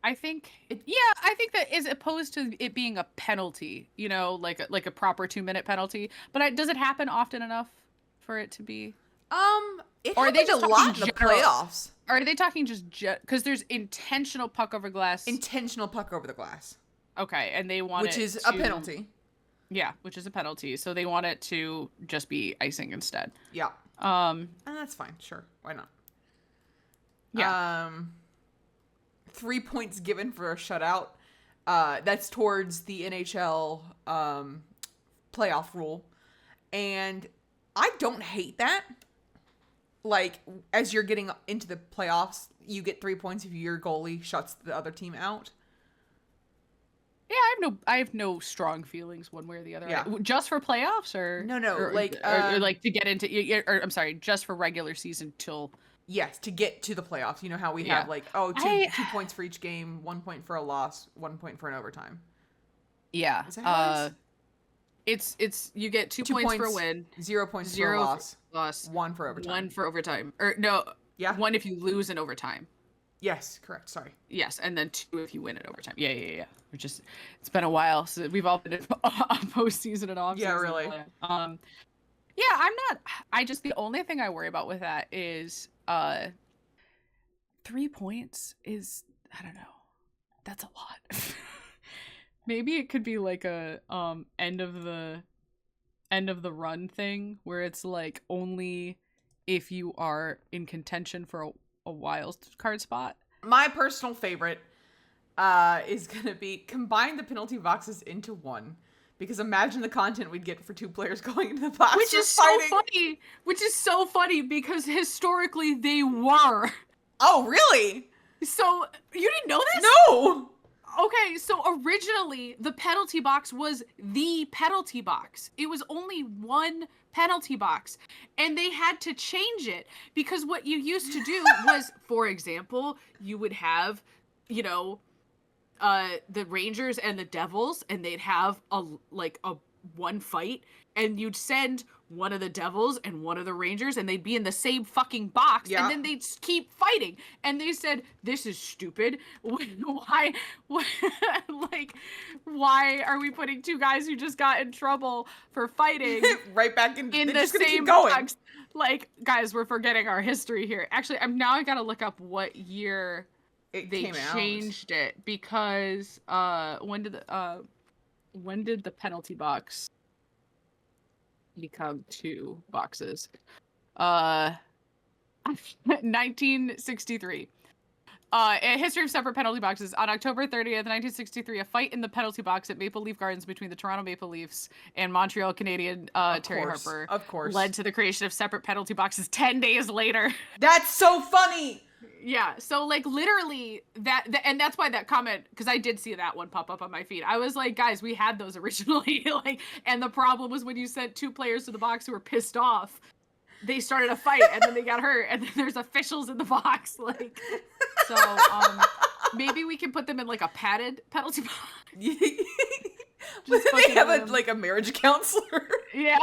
I think that as opposed to it being a penalty, you know, like a proper 2-minute penalty. But does it happen often enough for it to be? It happens a lot in the playoffs. Or are they talking just because there's intentional puck over glass? Intentional puck over the glass. Okay, and they want which is a penalty. Yeah, which is a penalty. So they want it to just be icing instead. Yeah. And that's fine. Sure, why not? Yeah. 3 points given for a shutout. That's towards the NHL playoff rule, and I don't hate that. Like, as you're getting into the playoffs, you get 3 points if your goalie shuts the other team out. Yeah, I have no strong feelings one way or the other. Yeah. Just for playoffs or or like to get into I'm sorry, just for regular season till. Yes, to get to the playoffs. You know how we have like 2 points for each game, 1 point for a loss, 1 point for an overtime. Yeah. Is that how it is? It's you get 2 points for a win, 0 points for a loss, 1 for overtime. 1 for overtime. Or no, 1 if you lose in overtime. Yes, correct. Sorry. Yes, and then 2 if you win in overtime. Yeah. It's been a while, so we've all been in postseason and off. Yeah, really. Yeah, the only thing I worry about with that is 3 points is, I don't know. That's a lot. Maybe it could be like a end of the run thing where it's like only if you are in contention for a wild card spot. My personal favorite is going to be combine the penalty boxes into one. Because imagine the content we'd get for 2 players going into the box. Which is fighting. so funny. Which is so funny because historically they were. Oh, really? So, you didn't know this? No! Okay, so originally the penalty box was the penalty box. It was only one penalty box. And they had to change it because what you used to do was, for example, you would have, you know, the Rangers and the Devils, and they'd have a one fight, and you'd send one of the Devils and one of the Rangers, and they'd be in the same fucking box, and then they'd keep fighting. And they said, "This is stupid. Why are we putting 2 guys who just got in trouble for fighting right back in the same box? Like, guys, we're forgetting our history here." Actually, I gotta look up what year they changed it, because when did the penalty box become 2 boxes? 1963. A history of separate penalty boxes. On October 30th, 1963, a fight in the penalty box at Maple Leaf Gardens between the Toronto Maple Leafs and Montreal Canadian Terry Harper led to the creation of separate penalty boxes 10 days later. That's so funny! Yeah, so like literally and that's why that comment, because I did see that one pop up on my feed. I was like, guys, we had those originally, and the problem was when you sent 2 players to the box who were pissed off, they started a fight and then they got hurt, and then there's officials in the box, like. So maybe we can put them in like a padded penalty box. Just they have a marriage counselor. Yeah.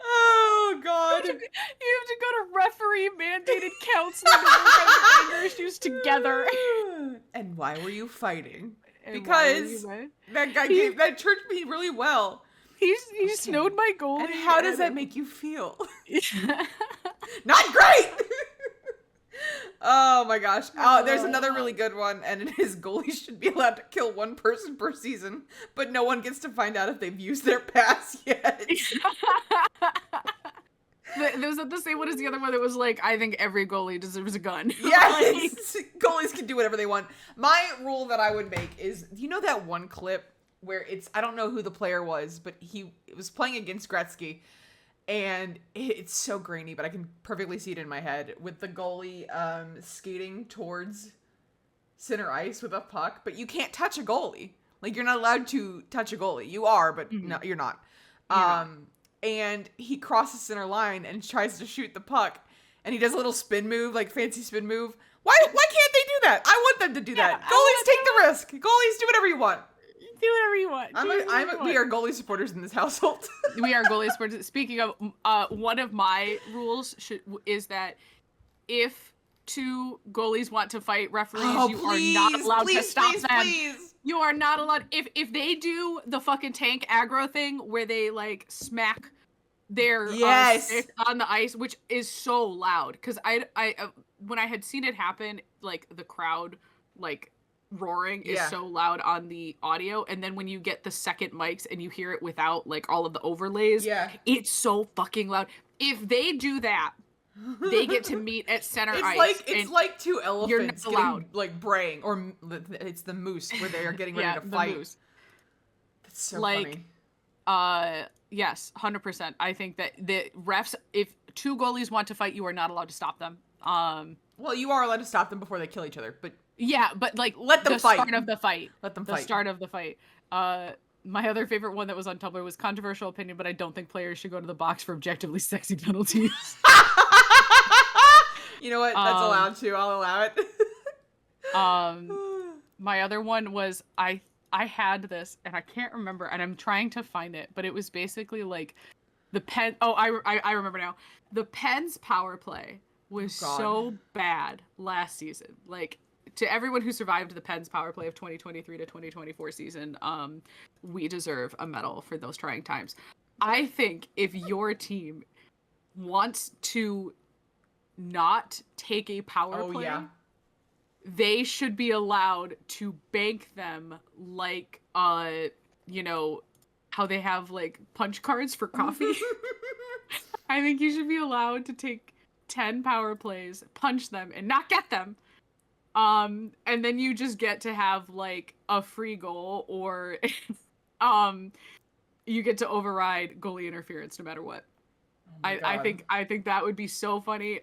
Oh God! You have to go to referee mandated counseling to work on your anger issues together. And why were you fighting? Because that guy that church me really well. He snowed my goalie. And how does that make you feel? Not great. Oh my gosh. Oh, there's another really good one, and it is goalies should be allowed to kill 1 person per season, but no one gets to find out if they've used their pass yet. Was that the same one as the other one that was like, I think every goalie deserves a gun? Yes! Goalies can do whatever they want. My rule that I would make is, you know that one clip where I don't know who the player was, but he was playing against Gretzky, and it's so grainy, but I can perfectly see it in my head, with the goalie skating towards center ice with a puck, but you can't touch a goalie. Like, you're not allowed to touch a goalie. You are, but no, you're not. And he crosses center line and tries to shoot the puck, and he does a little spin move, like fancy spin move. Why can't they do that? I want them to do that. Goalies take the risk. Goalies, do whatever you want. Do whatever you want. We are goalie supporters in this household. We are goalie supporters. Speaking of, one of my rules is that if 2 goalies want to fight referees, you are not allowed to stop them. Please. You are not allowed. If they do the fucking tank aggro thing where they like smack their stick on the ice, which is so loud, because I when I had seen it happen, like the crowd like roaring is so loud on the audio, and then when you get the second mics and you hear it without like all of the overlays, it's so fucking loud. If they do that, they get to meet at center ice. It's like 2 elephants getting like braying, or it's the moose where they are getting ready to fight. Moose. That's so funny. Yes, 100%. I think that the refs, if 2 goalies want to fight, you are not allowed to stop them. Well, you are allowed to stop them before they kill each other, but but like let them fight. Start of the fight. Let them fight. The start of the fight. My other favorite one that was on Tumblr was controversial opinion, but I don't think players should go to the box for objectively sexy penalties. You know what? That's allowed to. I'll allow it. My other one was I had this and I can't remember, and I'm trying to find it, but it was basically like the pen. Oh, I remember now. The Pens power play was so bad last season. Like to everyone who survived the Pens power play of 2023 to 2024 season, we deserve a medal for those trying times. I think if your team wants to not take a power play, they should be allowed to bank them like, you know, how they have like punch cards for coffee. I think you should be allowed to take 10 power plays, punch them, and not get them. And then you just get to have like a free goal, or you get to override goalie interference no matter what. I think that would be so funny.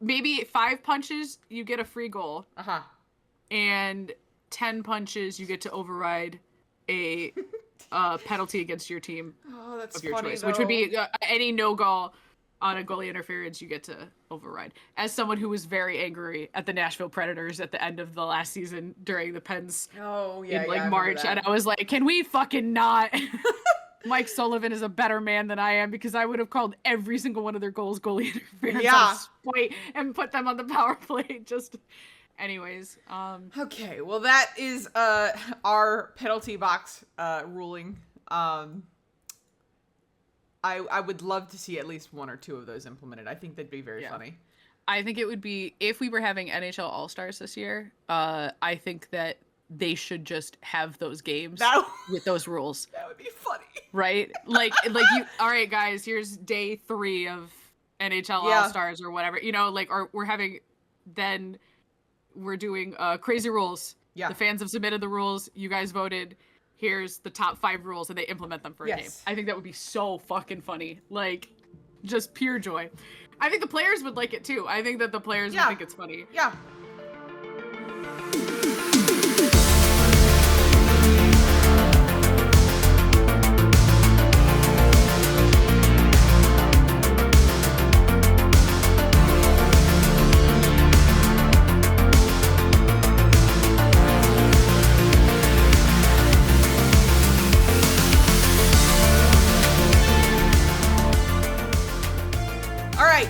Maybe 5 punches, you get a free goal. And 10 punches, you get to override a penalty against your team. Oh, that's of your funny, choice, though. which would be any no goal on a goalie interference, you get to override. As someone who was very angry at the Nashville Predators at the end of the last season during the Pens in March, and I was like, can we fucking not? Mike Sullivan is a better man than I am, because I would have called every single one of their goals goalie interference on spite and put them on the power play. Just, anyways. Okay, well that is our penalty box ruling. I would love to see at least 1 or 2 of those implemented. I think that'd be very funny. I think it would be, if we were having NHL All-Stars this year, I think that they should just have those games with those rules. That would be funny. Right? Like you, all right, guys, here's day 3 of NHL All-Stars or whatever, you know, like, or we're doing crazy rules. The fans have submitted the rules. You guys voted. Here's the top 5 rules, and they implement them for a game. I think that would be so fucking funny. Like, just pure joy. I think the players would like it too. I think that the players would think it's funny. Yeah.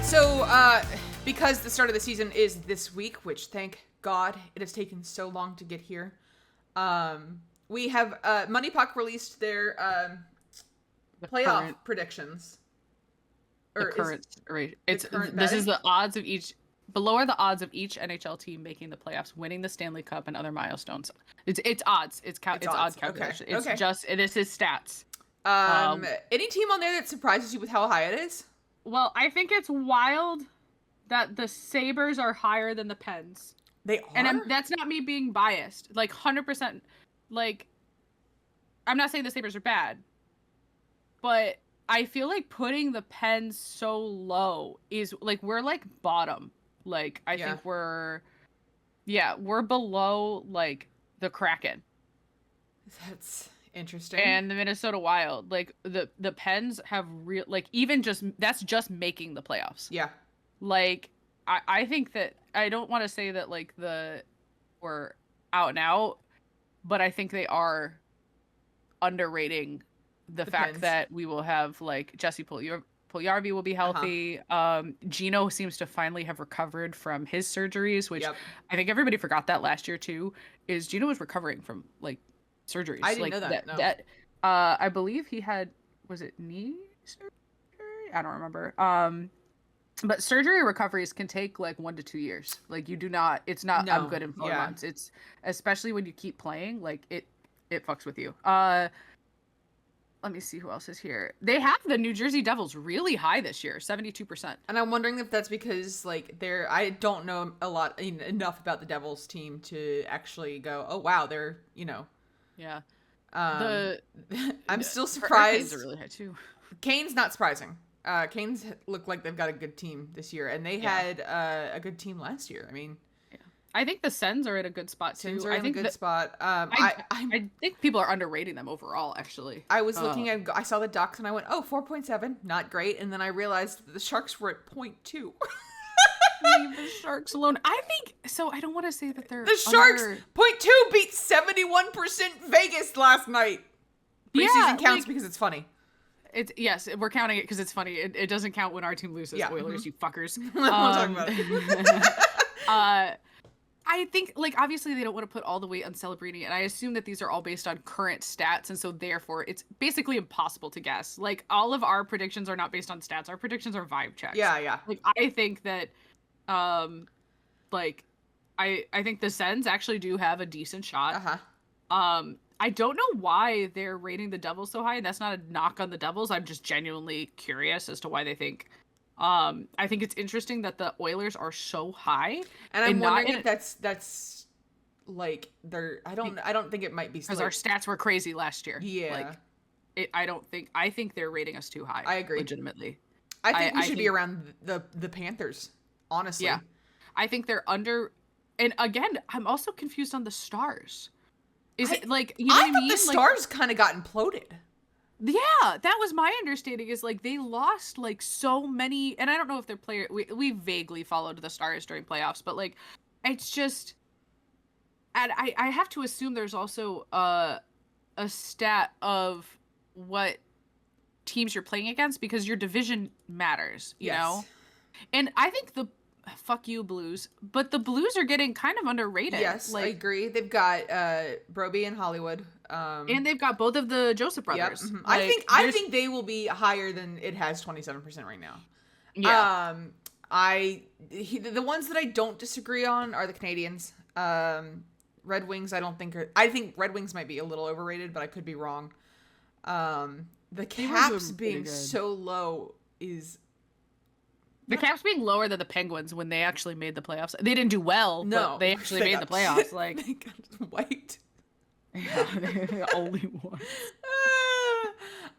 So, because the start of the season is this week, which thank God it has taken so long to get here, we have Money Puck released their playoff predictions. This is the odds of each. Below are the odds of each NHL team making the playoffs, winning the Stanley Cup, and other milestones. It's odds. It's odd calculation. Okay. This is stats. Any team on there that surprises you with how high it is? Well, I think it's wild that the Sabres are higher than the Pens. They are? And that's not me being biased. Like, 100%. Like, I'm not saying the Sabres are bad. But I feel like putting the Pens so low is, like, we're, like, bottom. Like, I think we're below, like, the Kraken. That's interesting. And the Minnesota Wild, like the Pens have real, like, even just that's just making the playoffs. Yeah. Like I think that, I don't want to say that like we're out and out, but I think they are underrating the fact Pens. That we will have like Jesse Puljujarvi will be healthy. Gino seems to finally have recovered from his surgeries, which I think everybody forgot that last year too. Is Gino was recovering from like surgeries. I didn't know that. No. I believe he had, was it knee surgery? I don't remember. But surgery recoveries can take like 1 to 2 years. Like you do not, it's not, I'm good in 4 months. It's, especially when you keep playing, like it fucks with you. Let me see who else is here. They have the New Jersey Devils really high this year, 72%. And I'm wondering if that's because like I don't know enough about the Devils team to actually go, oh wow, they're, you know. Yeah. I'm still surprised. Canes are really high too. Canes not surprising. Canes look like they've got a good team this year, and they had a good team last year. I mean, I think the Sens are in a good spot too. Sens are in a good spot. I think people are underrating them overall. Actually, I was looking at. I saw the Ducks and I went, oh, 4.7, not great. And then I realized that the Sharks were at 0.2. Leave the Sharks alone. I think so. I don't want to say that they're the Sharks 0.2 beat 71% Vegas last night. Preseason counts because it's funny. It's we're counting it because it's funny. It doesn't count when our team loses. Oilers, you fuckers. We'll talk about it. I think, like, obviously they don't want to put all the weight on Celebrini, and I assume that these are all based on current stats, and so therefore it's basically impossible to guess. Like, all of our predictions are not based on stats. Our predictions are vibe checks. Yeah. Like, I think that, like, I think the Sens actually do have a decent shot. I don't know why they're rating the Devils so high, and that's not a knock on the Devils. I'm just genuinely curious as to why they think. I think it's interesting that the Oilers are so high, and I'm wondering if that's like they're. I don't think it might be because our stats were crazy last year. Yeah, like I think they're rating us too high. I agree, legitimately. I think we should be around the Panthers. Honestly, yeah, I think they're under. And again, I'm also confused on the Stars. Is it like, you know what I mean? The Stars kind of got imploded. Yeah, that was my understanding, is like they lost like so many, and I don't know if their player, we vaguely followed the Stars during playoffs, but like it's just, and I have to assume there's also a stat of what teams you're playing against, because your division matters, you know? And I think fuck you, Blues, but the Blues are getting kind of underrated. Yes, like, I agree. They've got Broby and Hollywood. And they've got both of the Joseph brothers. Yep. Like, I think they will be higher than it has 27% right now. Yeah. The ones that I don't disagree on are the Canadians. Red Wings, I think Red Wings might be a little overrated, but I could be wrong. The Caps being so low is... The Caps being lower than the Penguins when they actually made the playoffs. They didn't do well, but they actually made the playoffs. Like, they got wiped. Yeah, they're the only ones.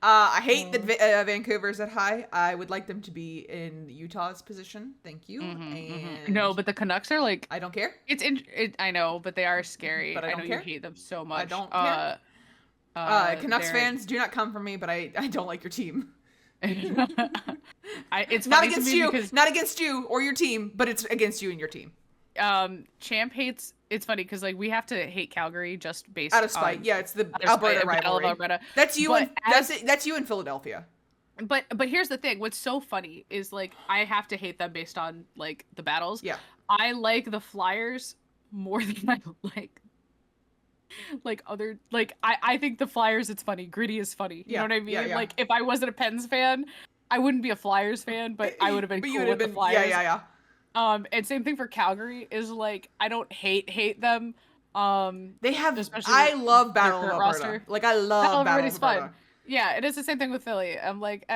I hate that Vancouver's at high. I would like them to be in Utah's position. Thank you. No, but the Canucks are like... I don't care. I know, but they are scary. But I don't care. You hate them so much. I don't care. Canucks fans, do not come for me, but I don't like your team. It's not against you, not against you or your team, but it's against you and your team. Champ hates. It's funny because like we have to hate Calgary just based out of spite. Yeah, it's the Alberta rivalry. Alberta. That's you and that's you in Philadelphia. But here's the thing. What's so funny is like I have to hate them based on like the battles. Yeah, I like the Flyers more than I like other, like I think the Flyers, it's funny. Gritty is funny. You know what I mean? Yeah. Like if I wasn't a Pens fan, I wouldn't be a Flyers fan, but I would have been cool with the Flyers. Yeah. And same thing for Calgary is like I don't hate them. They have I love Battle of Alberta. Roster. Like I love Battle of Alberta. Fun. Yeah, it is the same thing with Philly. I'm like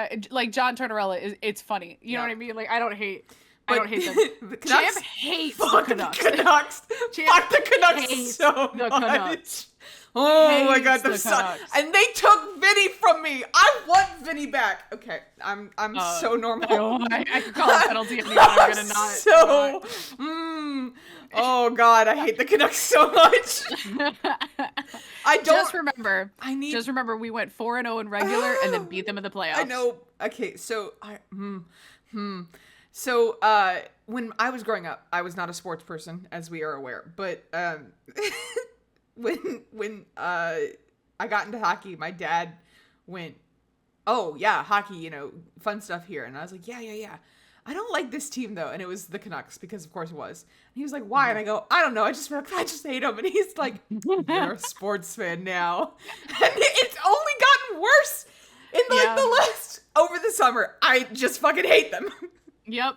John Tortorella it's funny. You know what I mean? Like I don't hate them. The Canucks? Champ hates the Canucks. Fuck the Canucks so much. Oh my god, they're so... And they took Vinny from me. I want Vinny back. Okay, I'm so normal. I can call a penalty if I'm gonna not. So, oh god, I hate the Canucks so much. I don't. Just remember, we went 4-0 in regular and then beat them in the playoffs. I know. Okay, so So, when I was growing up, I was not a sports person, as we are aware. But when I got into hockey, my dad went, "Oh yeah, hockey, fun stuff here." And I was like, "Yeah. I don't like this team though." And it was the Canucks, because of course it was. And he was like, "Why?" And I go, "I don't know. I just hate them." And he's like, "You're a sports fan now." And it's only gotten worse in the last over the summer. I just fucking hate them. Yep,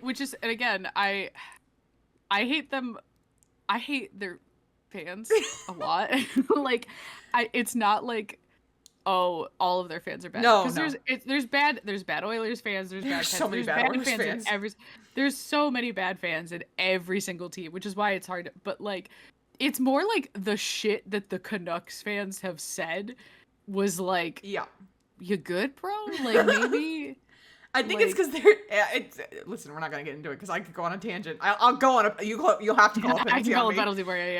which is, and again, I hate them. I hate their fans a lot. Like, it's not like, oh, all of their fans are bad. No, there's bad Oilers fans. There's so many bad Oilers fans. There's so many bad fans in every single team, which is why it's hard. But like, it's more like the shit that the Canucks fans have said was like, yeah, you good, bro? Like maybe. I think it's because they're. Listen, we're not gonna get into it because I could go on a tangent. I'll go on a. You'll have to call a penalty. I can call a penalty for you.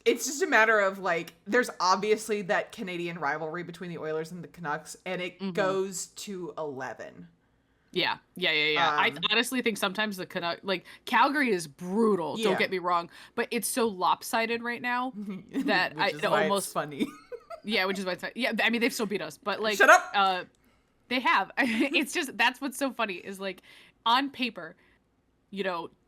It's just a matter of like, there's obviously that Canadian rivalry between the Oilers and the Canucks, and it goes to 11. Yeah. I honestly think sometimes the Canucks, like Calgary, is brutal. Don't get me wrong, but it's so lopsided right now that it almost funny. Yeah, which is why it's funny. Yeah, I mean they still beat us, but like shut up. They have. It's just, that's what's so funny is like on paper,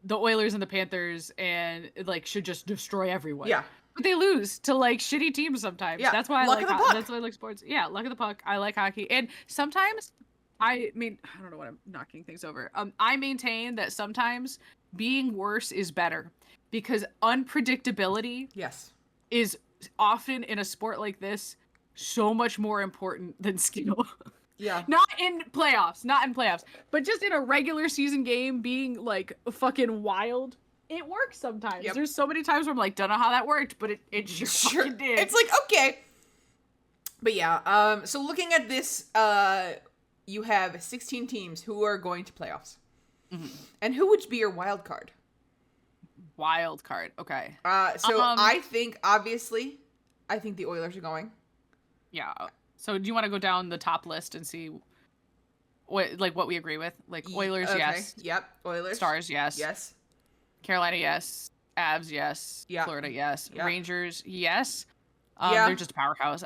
the Oilers and the Panthers and like should just destroy everyone. Yeah. But they lose to like shitty teams sometimes. Yeah. That's why I Luck like of the puck. that's why I like sports. Yeah, luck of the puck. I like hockey. And sometimes I mean, I don't know what I'm knocking things over. I maintain that sometimes being worse is better because unpredictability Yes. is often in a sport like this so much more important than skill. Yeah. Not in playoffs, but just in a regular season game being like fucking wild. It works sometimes. Yep. There's so many times where I'm like, don't know how that worked, but it sure fucking did. It's like, okay. But yeah, so looking at this, you have 16 teams who are going to playoffs. Mm-hmm. And who would be your wild card? Wild card, okay. So I think, obviously, the Oilers are going. Yeah. So do you want to go down the top list and see what we agree with? Like Oilers, okay. Yes. Yep. Oilers. Stars, yes. Yes. Carolina, yes. Avs, yes. Yeah. Florida, yes. Yeah. Rangers, yes. Yeah. They're just a powerhouse.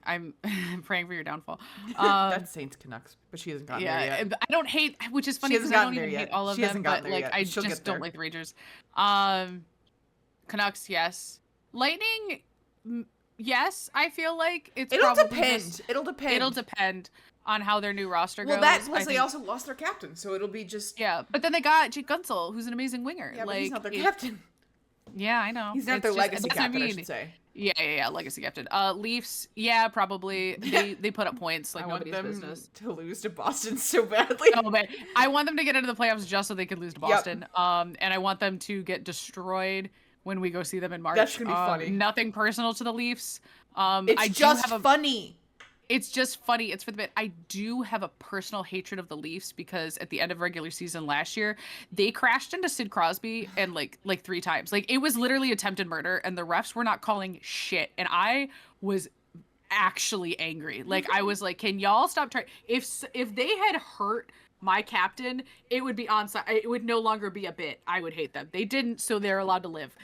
I'm praying for your downfall. That's Saints Canucks, but she hasn't gotten there yet. I don't hate, which is funny because I don't even hate all of them, but like I She'll just don't like the Rangers. Canucks, yes. Lightning, yes. I feel like It'll depend. It'll depend on how their new roster goes. Well, that plus they also lost their captain, so it'll be just but then they got Jake Gunsel, who's an amazing winger. Yeah, like, but he's not their captain. Yeah, I know. He's not their legacy captain, I should say. Yeah, legacy captain. Leafs, yeah, probably. They put up points like nobody's business. To lose to Boston so badly. Oh, man. I want them to get into the playoffs just so they can lose to Boston. Yep. And I want them to get destroyed when we go see them in March. That's gonna be funny. Nothing personal to the Leafs. It's just funny. It's just funny. It's for the bit. I do have a personal hatred of the Leafs because at the end of regular season last year, they crashed into Sid Crosby and like 3 times. Like it was literally attempted murder and the refs were not calling shit. And I was actually angry. Like I was like, can y'all stop trying? If they had hurt my captain, it would be onside. It would no longer be a bit. I would hate them. They didn't, so they're allowed to live.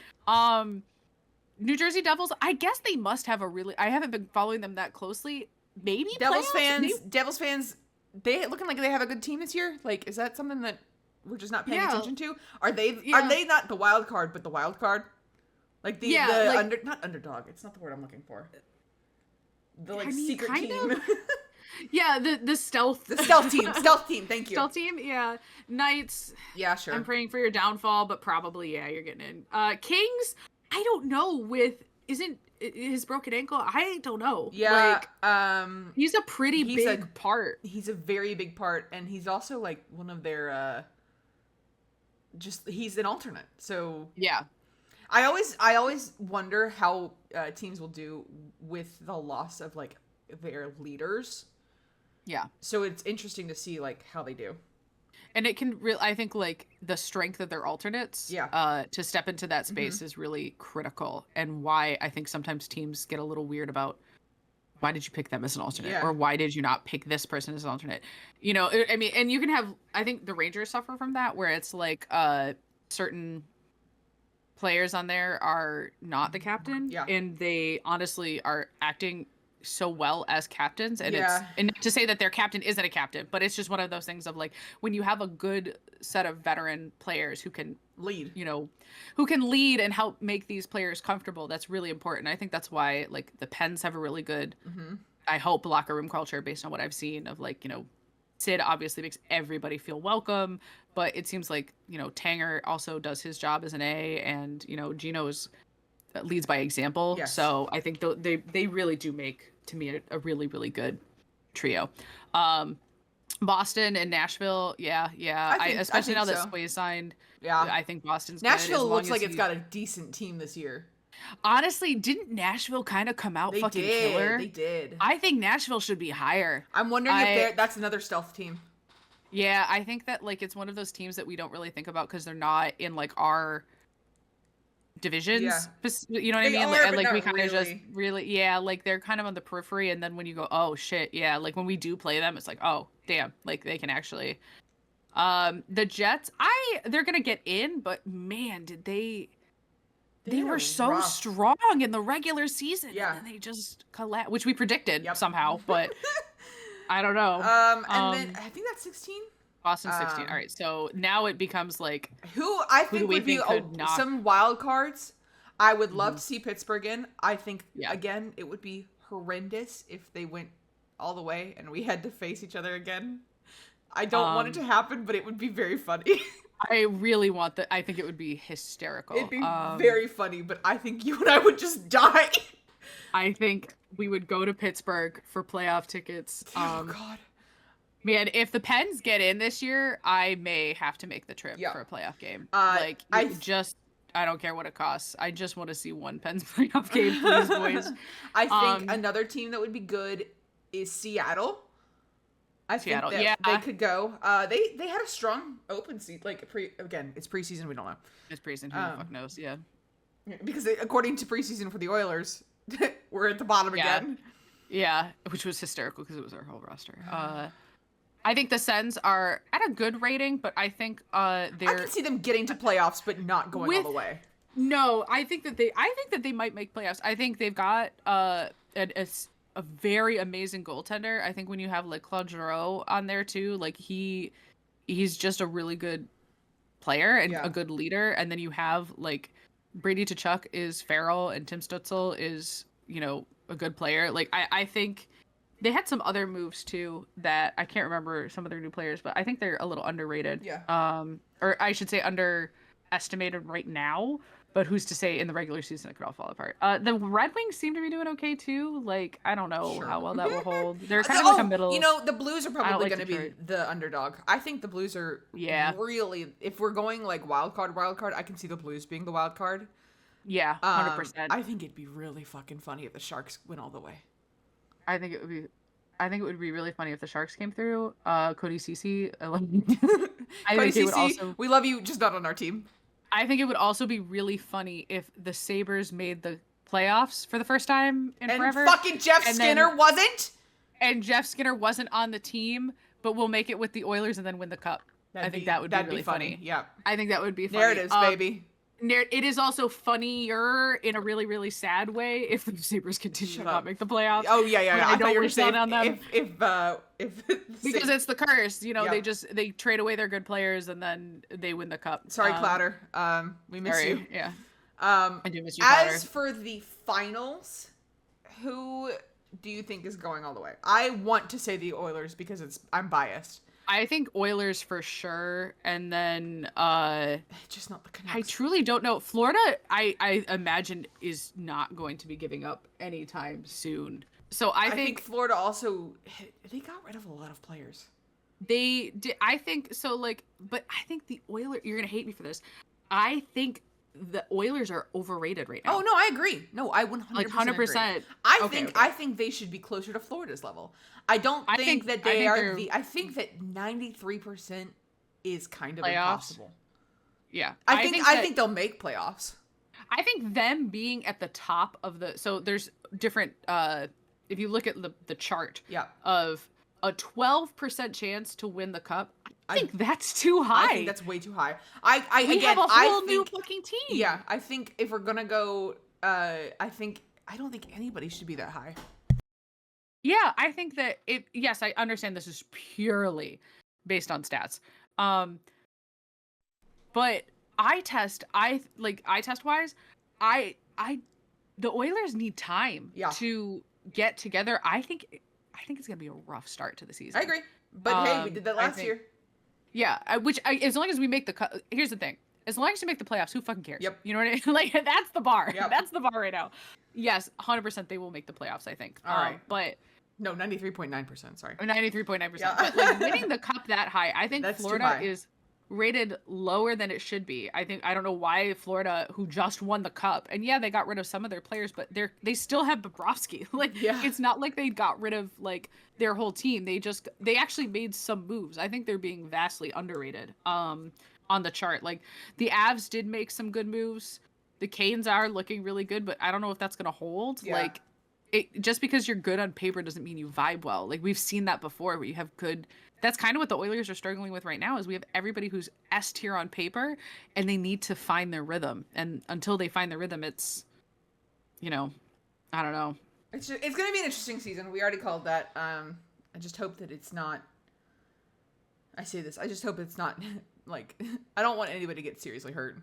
New Jersey Devils, I guess they must have I haven't been following them that closely. Maybe Devils playoffs? fans, they looking like they have a good team this year. Like, is that something that we're just not paying attention to? Are they not the wild card, but the wild card? Like not underdog. It's not the word I'm looking for. The secret team. Yeah, the stealth. The stealth team. Stealth team. Thank you. Stealth team. Yeah. Knights. Yeah, sure. I'm praying for your downfall, but probably you're getting in. Kings. I don't know. Isn't his broken ankle? I don't know. Yeah. He's a pretty big part. He's a very big part, and he's also like one of their. He's an alternate. So yeah. I always wonder how teams will do with the loss of like their leaders. Yeah. So it's interesting to see like how they do. And it can really, I think, like the strength of their alternates, to step into that space is really critical. And why I think sometimes teams get a little weird about why did you pick them as an alternate, or why did you not pick this person as an alternate? You know, I mean, and you can have, I think the Rangers suffer from that, where it's like certain players on there are not the captain, and they honestly are acting so well as captains, and and to say that their captain isn't a captain, but it's just one of those things of like when you have a good set of veteran players who can lead, who can lead and help make these players comfortable. That's really important. I think that's why like the Pens have a really good, I hope, locker room culture based on what I've seen of like, Sid obviously makes everybody feel welcome, but it seems like, Tanger also does his job as an A, and, Gino's leads by example. Yes. So I think they really do make, to me, a really, really good trio. Boston and Nashville, especially now that Sway signed. Yeah, I think Boston's Nashville good, looks like it's got a decent team this year. Honestly, didn't Nashville kind of come out killer? They did. I think Nashville should be higher. I'm wondering if that's another stealth team. Yeah, I think that like it's one of those teams that we don't really think about because they're not in like our divisions. Yeah. You know what I mean? Like we kind of just really, like they're kind of on the periphery, and then when you go, oh shit, yeah, like when we do play them, it's like, oh damn, like they can actually. The Jets, they're gonna get in, but man, did they were so strong in the regular season, and then they just collapsed, which we predicted somehow, but I don't know. And then I think that's 16. Boston 16. All right, so now it becomes like who I who do think we would be think could knock? some wild cards. I would love to see Pittsburgh in. I think Yeah. again it would be horrendous if they went all the way and we had to face each other again. I don't want it to happen, but it would be very funny. I really want that. I think it would be hysterical. It'd be very funny, but I think you and I would just die. I think we would go to Pittsburgh for playoff tickets. Oh God. Man, if the Pens get in this year, I may have to make the trip for a playoff game. I don't care what it costs. I just want to see one Pens playoff game, please, boys. I think another team that would be good is Seattle. I think that they could go. They had a strong open seat. Like again, it's preseason. We don't know. It's preseason. Who the fuck knows? Yeah. Because according to preseason for the Oilers, we're at the bottom again. Yeah, which was hysterical because it was our whole roster. I think the Sens are at a good rating, but I think I can see them getting to playoffs, but not going all the way. No, I think that they might make playoffs. I think they've got a very amazing goaltender. I think when you have like Claude Giroux on there too, like he's just a really good player and a good leader. And then you have like Brady Tkachuk is feral and Tim Stützle is, a good player. Like I think they had some other moves too that I can't remember some of their new players, but I think they're a little underrated. Yeah. Or I should say underestimated right now. But who's to say in the regular season it could all fall apart? The Red Wings seem to be doing okay too. Like I don't know how well that will hold. They're kind of like a middle. The Blues are probably going to be the underdog. I think the Blues are really. If we're going like wild card, I can see the Blues being the wild card. Yeah, 100%. I think it'd be really fucking funny if the Sharks went all the way. I think it would be really funny if the Sharks came through. Cody Ceci. Cody Ceci, we love you, just not on our team. I think it would also be really funny if the Sabres made the playoffs for the first time in forever. And fucking Jeff Skinner wasn't? And Jeff Skinner wasn't on the team, but we'll make it with the Oilers and then win the cup. I think that would be really funny. Yeah. I think that would be funny. Narratives, baby. It is also funnier in a really, really sad way if the Sabres continue to not make the playoffs. Oh, yeah. I don't wish that on them. If because it's the curse, they trade away their good players and then they win the cup. Sorry, Clouder. We miss you. Yeah. I do miss you, Clouder. As for the finals, who do you think is going all the way? I want to say the Oilers because I'm biased. I think Oilers for sure, and then just not the Canucks. I truly don't know. Florida, I imagine, is not going to be giving up anytime soon. So I think Florida also they got rid of a lot of players. They did. I think so. But I think the Oilers. You're gonna hate me for this. I think the Oilers are overrated right now. Oh no, I agree. No, I 100% agree. I think they should be closer to Florida's level. I think that they are. I think that 93% is kind of impossible. Yeah, I think they'll make playoffs. I think them being at the top of there's different. If you look at the chart, of a 12% chance to win the cup. I think that's too high. I think that's way too high. We have a whole new fucking team. Yeah, I think if we're gonna go, I don't think anybody should be that high. Yeah, I think that yes, I understand this is purely based on stats. But eye test wise, the Oilers need time to get together. I think it's gonna be a rough start to the season. I agree, but hey, we did that last year. Yeah, as long as we make here's the thing. As long as you make the playoffs, who fucking cares? Yep. You know what I mean? Like, that's the bar. Yep. That's the bar right now. Yes, 100% they will make the playoffs, I think. All right. But... No, 93.9%, sorry. 93.9%. Yeah. But, like, winning the cup that high, I think that's Florida is rated lower than it should be. I don't know why Florida, who just won the cup, and yeah, they got rid of some of their players, but they still have Bobrovsky. It's not like they got rid of, like, their whole team. They actually made some moves. I think they're being vastly underrated on the chart. Like, the Avs did make some good moves. The Canes are looking really good, but I don't know if that's going to hold. Yeah. Like, just because you're good on paper doesn't mean you vibe well. Like, we've seen that before where you have good... That's kind of what the Oilers are struggling with right now is we have everybody who's S tier on paper and they need to find their rhythm. And until they find their rhythm, it's, I don't know. It's going to be an interesting season. We already called that. I just hope that it's not I say this. I just hope it's not like I don't want anybody to get seriously hurt.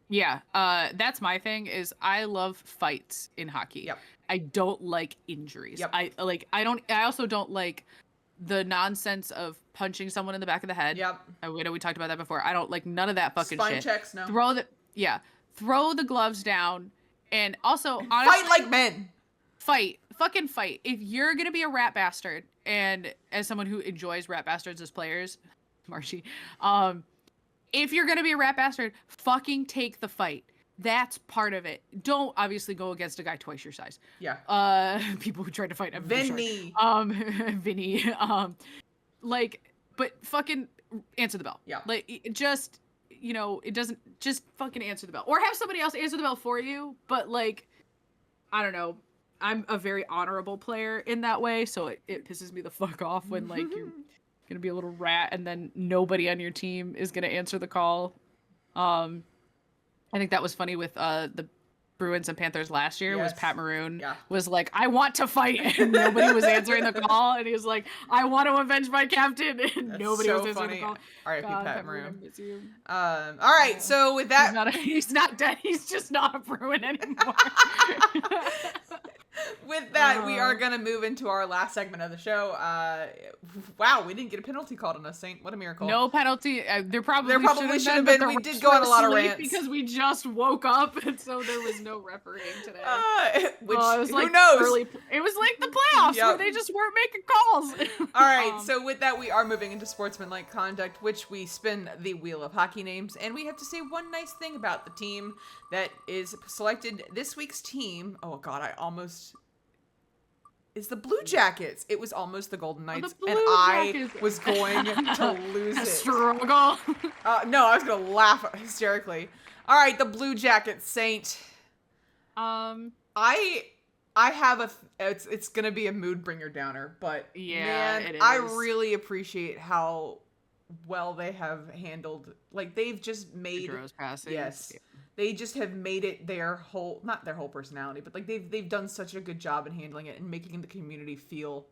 Yeah, that's my thing is I love fights in hockey. Yep. I don't like injuries. Yep. I also don't like the nonsense of punching someone in the back of the head. Yep. I know we talked about that before. I don't like none of that fucking Spine shit. checks, no. Throw the gloves down, and also honestly, fight like men. Fucking fight. If you're gonna be a rat bastard, and as someone who enjoys rat bastards as players, Marshy, if you're gonna be a rat bastard, fucking take the fight. That's part of it. Don't obviously go against a guy twice your size. Yeah. People who tried to fight him. Vinny. Vinny. But fucking answer the bell. Yeah. Like, it just, it doesn't, just fucking answer the bell. Or have somebody else answer the bell for you. But, like, I don't know. I'm a very honorable player in that way, so it pisses me the fuck off when, like, you're gonna be a little rat and then nobody on your team is gonna answer the call. I think that was funny with the Bruins and Panthers last year. Was Pat Maroon was like, I want to fight, and nobody was answering the call, and he was like, I want to avenge my captain, and That's nobody so was answering funny. the call. R.I.P. Pat Maroon. I miss you. All right, so with that, he's not dead. He's just not a Bruin anymore. With that, we are going to move into our last segment of the show. Wow, we didn't get a penalty called on us, Saint. What a miracle. No penalty. There probably should have been. We did go on a lot of rants. Because we just woke up, and so there was no refereeing today. Which, it was like who knows? It was like the playoffs where they just weren't making calls. All right, so with that, we are moving into sportsmanlike conduct, which we spin the wheel of hockey names, and we have to say one nice thing about the team that is selected. This week's team, oh god, is the Blue Jackets. It was almost the Golden Knights, and I was going to lose it. Struggle. No, I was going to laugh hysterically. All right, the Blue Jackets, Saint. I have it's going to be a mood bringer downer, but man, it is. I really appreciate how well they have handled, like they've just made passing. Yes. Yeah. They just have made it their whole, not their whole personality, but like they've done such a good job in handling it and making the community feel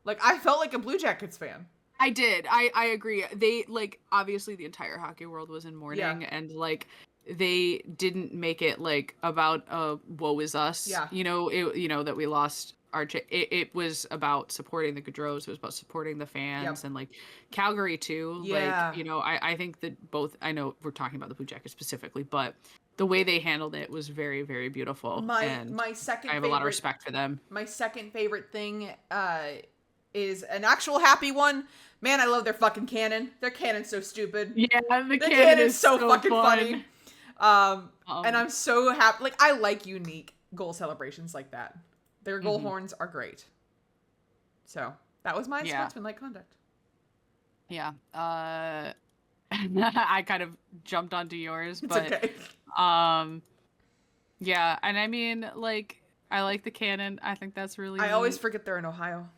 like I felt like a Blue Jackets fan. I did. I agree. They, like, obviously the entire hockey world was in mourning, and like they didn't make it like about woe is us. Yeah. That we lost our it was about supporting the Gaudreaus. It was about supporting the fans and like Calgary too. Yeah. Like, I think that both, I know we're talking about the Blue Jackets specifically, but the way they handled it was very, very beautiful. My second I have a lot of respect for them. My second favorite thing is an actual happy one. Man, I love their fucking cannon. Their cannon's so stupid. Yeah, the cannon is so fucking fun. funny. And I'm so happy. Like, I like unique goal celebrations like that. Their goal horns are great. So that was my sportsmanlike conduct. Yeah. I kind of jumped onto yours, It's but okay. Yeah, and I mean, like, I like the cannon. I think that's really I neat. always forget they're in Ohio.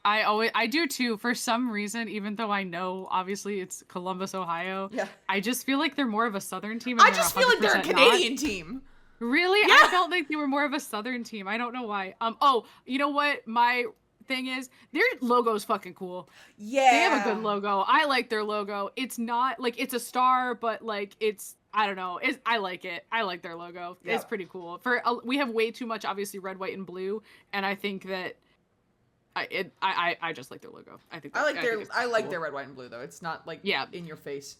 I do too. For some reason, even though I know obviously it's Columbus, Ohio. Yeah. I just feel like they're more of a Southern team. I just feel like they're a Canadian team. Really? Yeah. I felt like they were more of a Southern team. I don't know why. Oh, you know what? My thing is, their logo's fucking cool. Yeah. They have a good logo. I like their logo. It's not like it's a star, but like it's, I don't know. I like it. I like their logo. Yep. It's pretty cool. We have way too much, obviously, red, white, and blue, and I think that I just like their logo. I like their red, white, and blue though. It's not like in your face.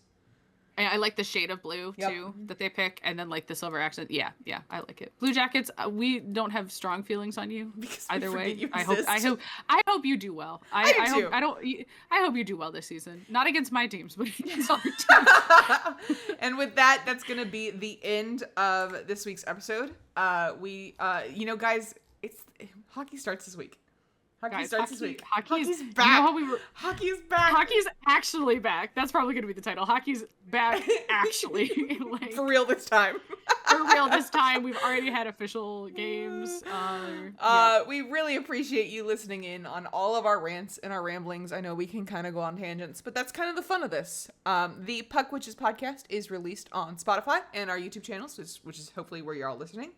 I like the shade of blue too that they pick, and then like the silver accent. Yeah, I like it. Blue Jackets, we don't have strong feelings on you either way. I hope you do well. I hope you do well this season. Not against my teams, but against other teams. And with that, that's gonna be the end of this week's episode. Guys, hockey starts this week. Hockey's back. Hockey's back. Hockey's actually back. That's probably going to be the title. Hockey's back, actually. Like, for real this time. For real this time. We've already had official games. We really appreciate you listening in on all of our rants and our ramblings. I know we can kind of go on tangents, but that's kind of the fun of this. The Puck Witches podcast is released on Spotify and our YouTube channels, which is hopefully where you're all listening.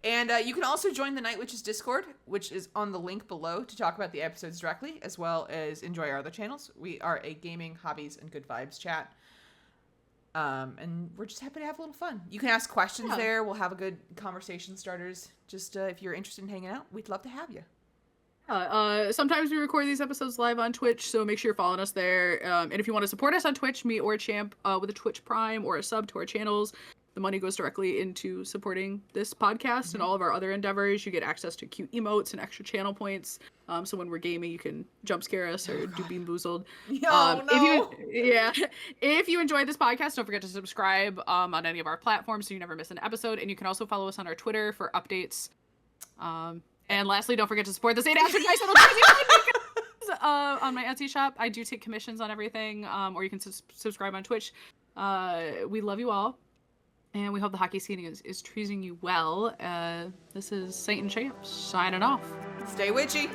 And you can also join the Night Witches Discord, which is on the link below, to talk about the episodes directly, as well as enjoy our other channels. We are a gaming, hobbies, and good vibes chat. And we're just happy to have a little fun. You can ask questions there. We'll have a good conversation starters. Just if you're interested in hanging out, we'd love to have you. Sometimes we record these episodes live on Twitch, so make sure you're following us there. And if you want to support us on Twitch, me or Champ, with a Twitch Prime or a sub to our channels, the money goes directly into supporting this podcast and all of our other endeavors. You get access to cute emotes and extra channel points. So when we're gaming, you can jump scare us or do Bean Boozled. No. If you enjoyed this podcast, don't forget to subscribe on any of our platforms so you never miss an episode. And you can also follow us on our Twitter for updates. And lastly, don't forget to support the St. Astrid Nice Little Crazy on my Etsy shop. I do take commissions on everything, or you can subscribe on Twitch. We love you all, and we hope the hockey scene is treating you well. This is Saint and Champ signing off. Stay witchy.